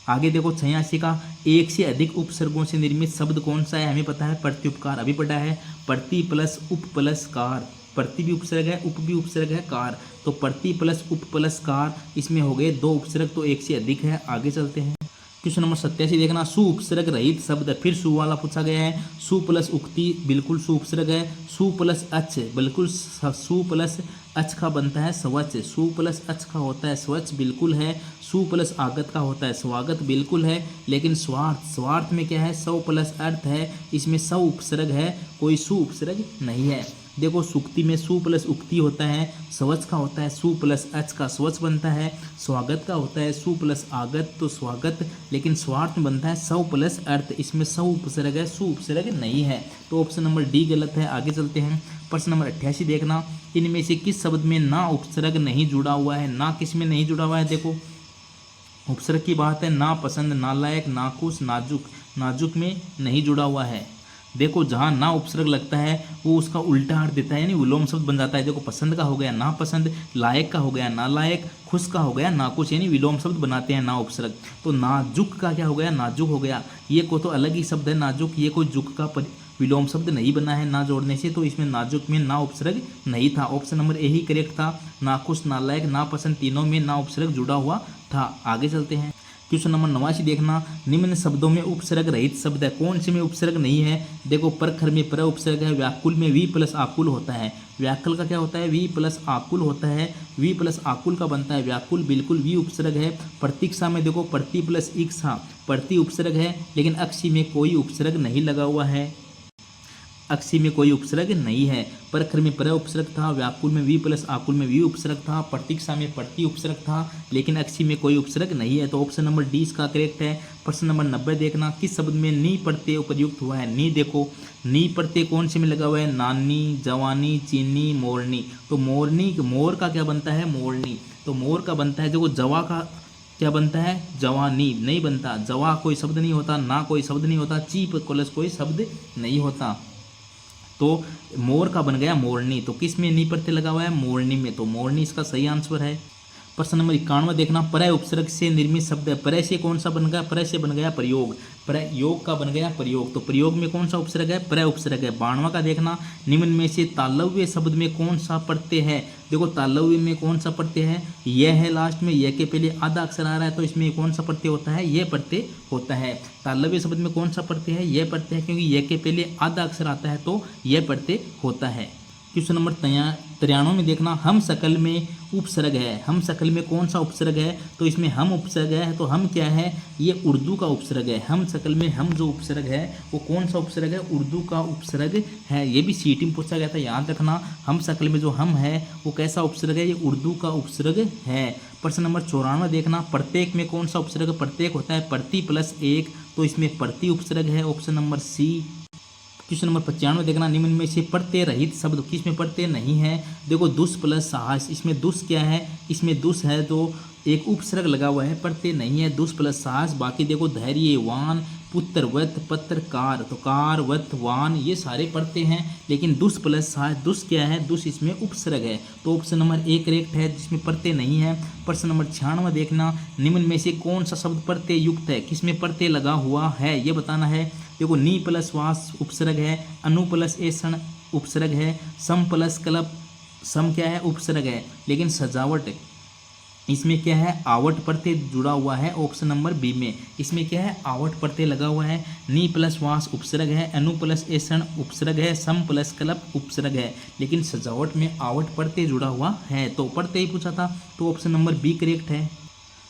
आगे देखो 86 का, एक से अधिक उपसर्गों से निर्मित शब्द कौन सा है, हमें पता है प्रत्युपकार, अभी पढ़ा है, प्रति प्लस उप प्लस कार, प्रति भी उपसर्ग है, उप भी उपसर्ग है, कार, तो प्रति प्लस उप प्लस कार, इसमें हो गए 2 उपसर्ग, तो एक से अधिक है। आगे चलते हैं। क्वेश्चन नंबर 87 देखना, सु उपसर्ग रहित शब्द, फिर सु वाला पूछा गया है। सु प्लस उक्ति, बिल्कुल सु उपसर्ग है। सु प्लस अच, बिल्कुल सु प्लस अच का बनता है स्वच्छ, सु प्लस अच का होता है स्वच्छ, बिल्कुल है। सु प्लस आगत का होता है स्वागत, बिल्कुल है। लेकिन स्वार्थ, स्वार्थ में क्या है, सौ प्लस अर्थ है, इसमें सौ उपसर्ग है, कोई सु उपसर्ग नहीं है। देखो सुक्ति में सु प्लस उक्ति होता है, स्वच्छ का होता है सु प्लस अच का स्वच्छ बनता है। स्वागत का होता है सु प्लस आगत, तो स्वागत, लेकिन स्वार्थ में बनता है सौ प्लस अर्थ, इसमें सौ उपसर्ग है, सु उपसर्ग नहीं है। तो ऑप्शन नंबर डी गलत है। आगे चलते हैं। प्रश्न नंबर 88 देखना, इनमें से किस शब्द में ना उपसर्ग नहीं जुड़ा हुआ है, ना किस में नहीं जुड़ा हुआ है। देखो उपसर्ग की बात है, ना पसंद, नालायक, नाखुश, नाजुक, नाजुक में नहीं जुड़ा हुआ है। देखो जहाँ ना उपसर्ग लगता है वो उसका उल्टा अर्थ देता है, यानी विलोम शब्द बन जाता है। देखो पसंद का हो गया ना पसंद, लायक का हो गया नालायक, खुश का हो गया नाखुश, यानी विलोम शब्द बनाते हैं ना उपसर्ग। तो नाजुक का क्या हो गया, नाजुक हो गया। ये को तो अलग ही शब्द है नाजुक, ये कोई जुक का विलोम शब्द नहीं बना है ना जोड़ने से, तो इसमें नाजुक में ना उपसर्ग नहीं था। Option number A he correct था। नाखुश, नालायक, नापसंद, तीनों में ना उपसर्ग जुड़ा हुआ था। आगे चलते हैं। क्वेश्चन नंबर 89 देखना, निम्न शब्दों में उपसर्ग रहित शब्द है, कौन से में उपसर्ग नहीं है। देखो प्रखर में प्र उपसर्ग है, व्याकुल में वी प्लस आकुल होता है। व्याकुल का क्या होता है, वी प्लस आकुल होता है, वी प्लस आकुल का बनता है व्याकुल, बिल्कुल वी उपसर्ग है। प्रतीक्षा में देखो प्रति प्लस इक्सा, प्रति उपसर्ग है, लेकिन अक्षी में कोई उपसर्ग नहीं लगा हुआ है, अक्षी में कोई उपसर्ग नहीं है। प्रखर में प्र उपसर्ग था, व्याकुल में वी प्लस आकुल में वी उपसर्ग था, प्रतीक्षा में प्रति उपसर्ग था, लेकिन अक्षी में कोई उपसर्ग नहीं है। तो ऑप्शन नंबर डी इसका करेक्ट है। प्रश्न नंबर 90 देखना, किस शब्द में नी प्रत्यय उपयुक्त हुआ है। नी देखो, नी प्रत्यय कौन से में लगा हुआ है, नानी, जवानी, चीनी, मोरनी। तो मोरनी, मोर का क्या बनता है, मोरनी, तो मोर का बनता है। देखो जवा का क्या बनता है, जवानी नहीं बनता, जवा कोई शब्द नहीं होता, ना कोई शब्द नहीं होता, चीप प्लस कोई शब्द नहीं होता। तो मोर का बन गया मोरनी, तो किस में नी प्रत्यय लगा हुआ है, मोरनी में, तो मोरनी इसका सही आंसर है। प्रश्न नंबर 91 देखना, परय उपसर्ग से निर्मित शब्द है, परय से कौन सा बन गया, परय से बन गया प्रयोग, प्रयोग का बन गया प्रयोग, तो प्रयोग में कौन सा उपसर्ग है, परय उपसर्ग है। 92 का देखना, निम्न में से तालव्य शब्द में कौन सा प्रत्यय है, देखो तालव्य में कौन सा प्रत्यय है, यह है लास्ट में, यह के पहले आधा अक्षर आ रहा है, तो इसमें कौन सा प्रत्यय होता है, यह प्रत्यय होता है। तालव्य शब्द में कौन सा प्रत्यय है, यह प्रत्यय है, क्योंकि यह के पहले आधा अक्षर आता है तो यह प्रत्यय होता है। क्वेश्चन नंबर 93 में देखना, हम सकल में उपसर्ग है, हम सकल में कौन सा उपसर्ग है, तो इसमें हम उपसर्ग है, तो हम क्या है, ये उर्दू का उपसर्ग है। हम सकल में हम जो उपसर्ग है वो कौन सा उपसर्ग है, उर्दू का उपसर्ग है। ये भी सीटी में पूछा गया था, याद रखना। हम सकल में जो हम है वो कैसा उपसर्ग है, ये उर्दू का उपसर्ग है। प्रश्न नंबर 94 देखना, प्रत्येक में कौन सा उपसर्ग, प्रत्येक होता है प्रति प्लस एक, तो इसमें प्रति उपसर्ग है, option number C. Question number 95 देखना, निम्न में से प्रत्यय रहित शब्द, किसमें प्रत्यय नहीं है, देखो दुष्ट प्लस साहस, इसमें दुष्ट क्या है, इसमें दुष्ट है तो एक उपसर्ग लगा हुआ है, प्रत्यय नहीं है, दुष्ट प्लस साहस। बाकी देखो धैर्यवान, पुत्रवत, पत्रकार, तो कार, वत, वान, ये सारे प्रत्यय हैं, लेकिन दुष्ट प्लस साहस, दुष्ट क्या है, दुष्ट इसमें उपसर्ग है, तो ऑप्शन नंबर ए करेक्ट है, जिसमें प्रत्यय नहीं है। प्रश्न नंबर 96 देखना, निम्न में से कौन सा शब्द प्रत्यय युक्त है, किसमें प्रत्यय लगा हुआ है, ये बताना है। देखो नी प्लस वास उपसर्ग है, अनु प्लस एषण उपसर्ग है, सम प्लस कल्प, सम क्या है, उपसर्ग है, लेकिन सजावट इसमें क्या है, आवट प्रत्यय जुड़ा हुआ है, ऑप्शन नंबर बी में। इसमें क्या है, आवट प्रत्यय लगा हुआ है, नी प्लस वास उपसर्ग है, अनु प्लस एषण उपसर्ग है, सम प्लस कल्प उपसर्ग है, लेकिन सजावट में आवट प्रत्यय जुड़ा हुआ है, तो प्रत्यय पूछा था, तो ऑप्शन नंबर बी करेक्ट है।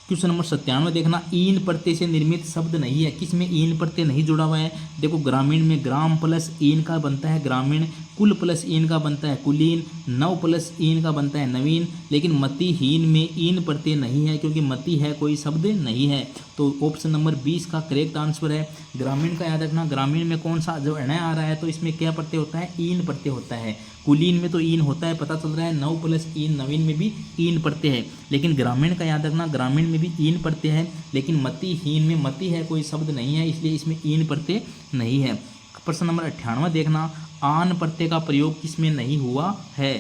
क्वेश्चन नंबर 97 देखना, ईन प्रत्यय से निर्मित शब्द नहीं है, किसमें ईन प्रत्यय नहीं जुड़ा हुआ है, देखो ग्रामीण में ग्राम प्लस ईन का बनता है ग्रामीण, कुल प्लस ईन का बनता है कुलीन, नव प्लस ईन का बनता है नवीन, लेकिन मतिहीन में ईन प्रत्यय नहीं है, क्योंकि मति है कोई शब्द नहीं है, तो ऑप्शन नंबर 20 का करेक्ट आंसर है। ग्रामीण का याद रखना, ग्रामीण में कौन सा जो अण आ रहा है तो इसमें क्या प्रत्यय होता है, ईन प्रत्यय होता है। कुलीन में तो ईन होता है, पता चल रहा है, नव प्लस ईन, नवीन में भी ईन प्रत्यय है, लेकिन ग्रामीण का याद रखना, ग्रामीण में भी ईन प्रत्यय है, लेकिन मतिहीन में मति है कोई शब्द नहीं है, इसलिए इसमें ईन प्रत्यय नहीं है। प्रश्न नंबर 98 देखना, आन प्रत्यय का प्रयोग किसमें नहीं हुआ है,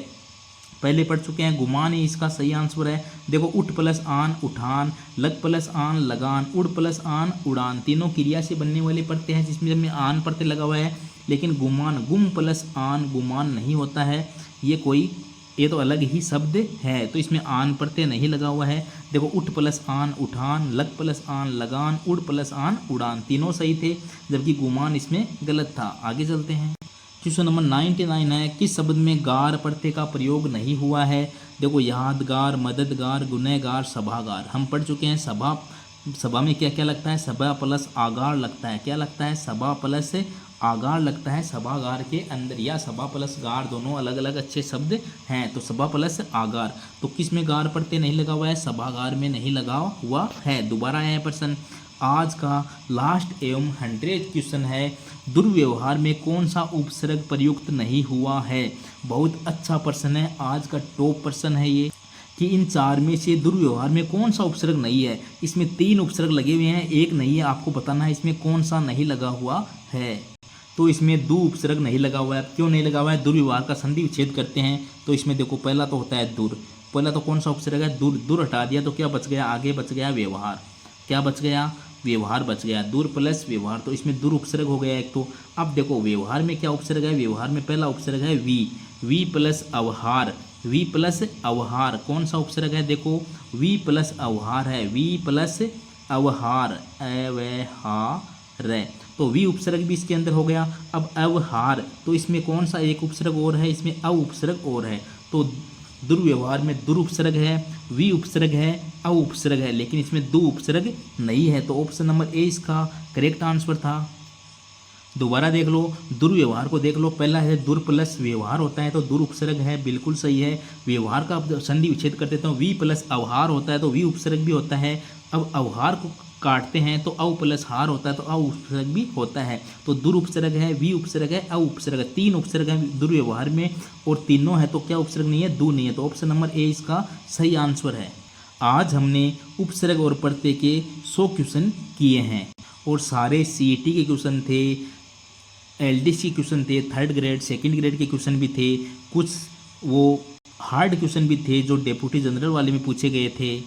पहले पढ़ चुके हैं, गुमान ही इसका सही आंसर है। देखो उठ प्लस आन उठान, लग प्लस आन लगान, उड़ प्लस आन उड़ान, तीनों क्रिया से बनने वाले प्रत्यय हैं जिसमें आन प्रत्यय लगा हुआ है, लेकिन गुमान, गुम प्लस आन गुमान नहीं होता है, ये तो अलग ही शब्द है, तो इसमें आन प्रत्यय नहीं लगा हुआ है। देखो उठ प्लस आन उठान, लग प्लस आन लगान, उड़ प्लस आन उड़ान, तीनों सही थे, जबकि गुमान इसमें गलत था। आगे चलते हैं। क्वेश्चन नंबर 99 है, किस शब्द में गार प्रत्यय का प्रयोग नहीं हुआ है, देखो यादगार, मददगार, गुनहगार, सभागार, हम पढ़ चुके हैं। सभा में क्या क्या लगता है, सभा प्लस आगार लगता है, क्या लगता है, सभा प्लस आगार लगता है सभागार के अंदर, या सभा प्लस गार दोनों अलग अलग अच्छे शब्द हैं, तो सभा प्लस आगार, तो किस में गार प्रत्यय नहीं लगा हुआ है, सभागार में नहीं लगा हुआ है। दोबारा आया प्रश्न, आज का लास्ट एवं 100 क्वेश्चन है, दुर्व्यवहार में कौन सा उपसर्ग प्रयुक्त नहीं हुआ है। बहुत अच्छा प्रश्न है, आज का टॉप प्रश्न है ये, कि इन चार में से दुर्व्यवहार में कौन सा उपसर्ग नहीं है। इसमें 3 उपसर्ग लगे हुए हैं, एक नहीं है, आपको बताना है इसमें कौन सा नहीं लगा हुआ है। तो इसमें 2 उपसर्ग नहीं लगा हुआ है, क्यों नहीं लगा हुआ है, दुर्व्यवहार का संधि विच्छेद करते हैं, तो इसमें देखो पहला तो होता है दूर, पहला तो कौन सा उपसर्ग है, दूर, दूर हटा दिया तो क्या बच गया, आगे बच गया व्यवहार, क्या बच गया, व्यवहार बच गया, दूर प्लस व्यवहार, तो इसमें दूर उपसर्ग हो गया एक। तो अब देखो व्यवहार में क्या उपसर्ग है, व्यवहार में पहला उपसर्ग है वी प्लस अवहार, वी प्लस अवहार, कौन सा उपसर्ग है, देखो वी प्लस अवहार है, वी प्लस अवहार, अवहार, तो वी उपसर्ग भी इसके अंदर हो गया। अब अवहार, तो इसमें कौन सा एक उपसर्ग और है, इसमें अ उपसर्ग और है, तो दुर्व्यवहार में दुर उपसर्ग है, वी उपसर्ग है, अ उपसर्ग है, लेकिन इसमें 2 उपसर्ग नहीं है, तो ऑप्शन नंबर ए इसका करेक्ट आंसर था। दोबारा देख लो, दुर्व्यवहार को देख लो, पहला है दुर प्लस व्यवहार होता है, तो दुर उपसर्ग है, बिल्कुल सही है। व्यवहार का संधि विच्छेद कर देता हूँ, वी प्लस अवहार होता है, तो वी उपसर्ग भी होता है। अब अवहार को काटते हैं तो अ प्लस हार होता है, तो अ उपसर्ग भी होता है, तो दुर उपसर्ग है, वी उपसर्ग है, अ उपसर्ग, 3 उपसर्ग है दुर्व्यवहार में, और तीनों है तो क्या उपसर्ग नहीं है, दो नहीं है, तो ऑप्शन नंबर ए इसका सही आंसर है। आज हमने उपसर्ग और प्रत्यय के 100 क्वेश्चन किए हैं, और सारे सीईटी के क्वेश्चन थे, एलडीसी क्वेश्चन थे, थर्ड ग्रेड सेकंड ग्रेड के क्वेश्चन भी थे, कुछ वो हार्ड क्वेश्चन भी थे जो डेप्यूटी जनरल वाले में पूछे गए थे।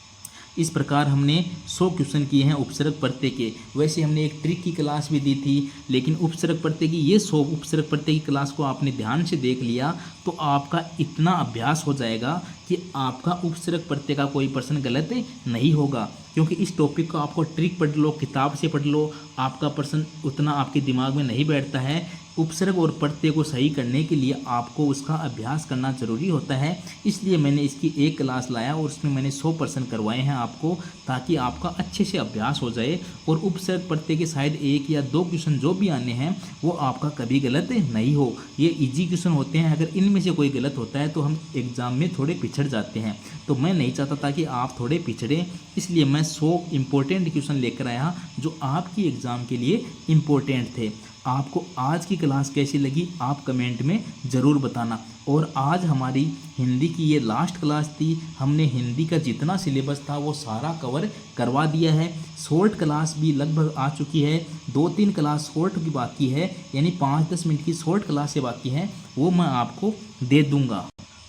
इस प्रकार हमने 100 क्वेश्चन किए हैं उपसर्ग प्रत्यय के। वैसे हमने एक ट्रिक की क्लास भी दी थी, लेकिन उपसर्ग प्रत्यय की ये 100 उपसर्ग प्रत्यय की क्लास को आपने ध्यान से देख लिया तो आपका इतना अभ्यास हो जाएगा कि आपका उपसर्ग प्रत्यय का कोई प्रश्न गलत नहीं होगा। क्योंकि इस टॉपिक को आपको ट्रिक पढ़ लो, किताब से पढ़ लो, आपका प्रश्न उतना आपके दिमाग में नहीं बैठता है। उपसर्ग और प्रत्यय को सही करने के लिए आपको उसका अभ्यास करना जरूरी होता है। इसलिए मैंने इसकी एक क्लास लाया और उसमें मैंने 100% करवाए हैं आपको, ताकि आपका अच्छे से अभ्यास हो जाए और उपसर्ग प्रत्यय के शायद 1 या 2 क्वेश्चन जो भी आने हैं वो आपका कभी गलत नहीं हो। ये इजी क्वेश्चन होते हैं, अगर इनमें से कोई गलत होता है तो हम एग्जाम में थोड़े पिछड़ जाते हैं। तो मैं नहीं चाहता था कि आप थोड़े पिछड़े, इसलिए मैं 100 इम्पोर्टेंट क्वेश्चन लेकर आया जो आपकी एग्ज़ाम के लिए इम्पोर्टेंट थे। आपको आज की क्लास कैसी लगी आप कमेंट में ज़रूर बताना। और आज हमारी हिंदी की ये लास्ट क्लास थी, हमने हिंदी का जितना सिलेबस था वो सारा कवर करवा दिया है। शॉर्ट क्लास भी लगभग आ चुकी है, 2-3 क्लास शॉर्ट की बाकी है, यानी 5-10 मिनट की शॉर्ट क्लास से बाकी है, वो मैं आपको दे दूँगा,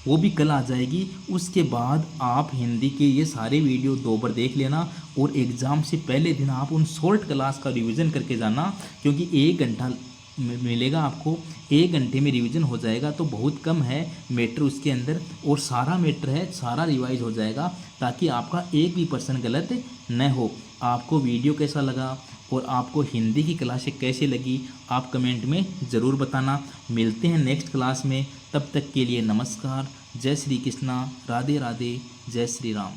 वो भी कल आ जाएगी। उसके बाद आप हिंदी के ये सारे वीडियो 2 बार देख लेना और एग्ज़ाम से पहले दिन आप उन शॉर्ट क्लास का रिवीजन करके जाना, क्योंकि 1 घंटा मिलेगा आपको, 1 घंटे में रिवीजन हो जाएगा। तो बहुत कम है मैटर उसके अंदर और सारा मैटर है, सारा रिवाइज हो जाएगा, ताकि आपका एक भी प्रश्न गलत न हो। आपको वीडियो कैसा लगा और आपको हिंदी की क्लासें कैसे लगी आप कमेंट में ज़रूर बताना। मिलते हैं नेक्स्ट क्लास में, तब तक के लिए नमस्कार। जय श्री कृष्णा, राधे राधे, जय श्री राम।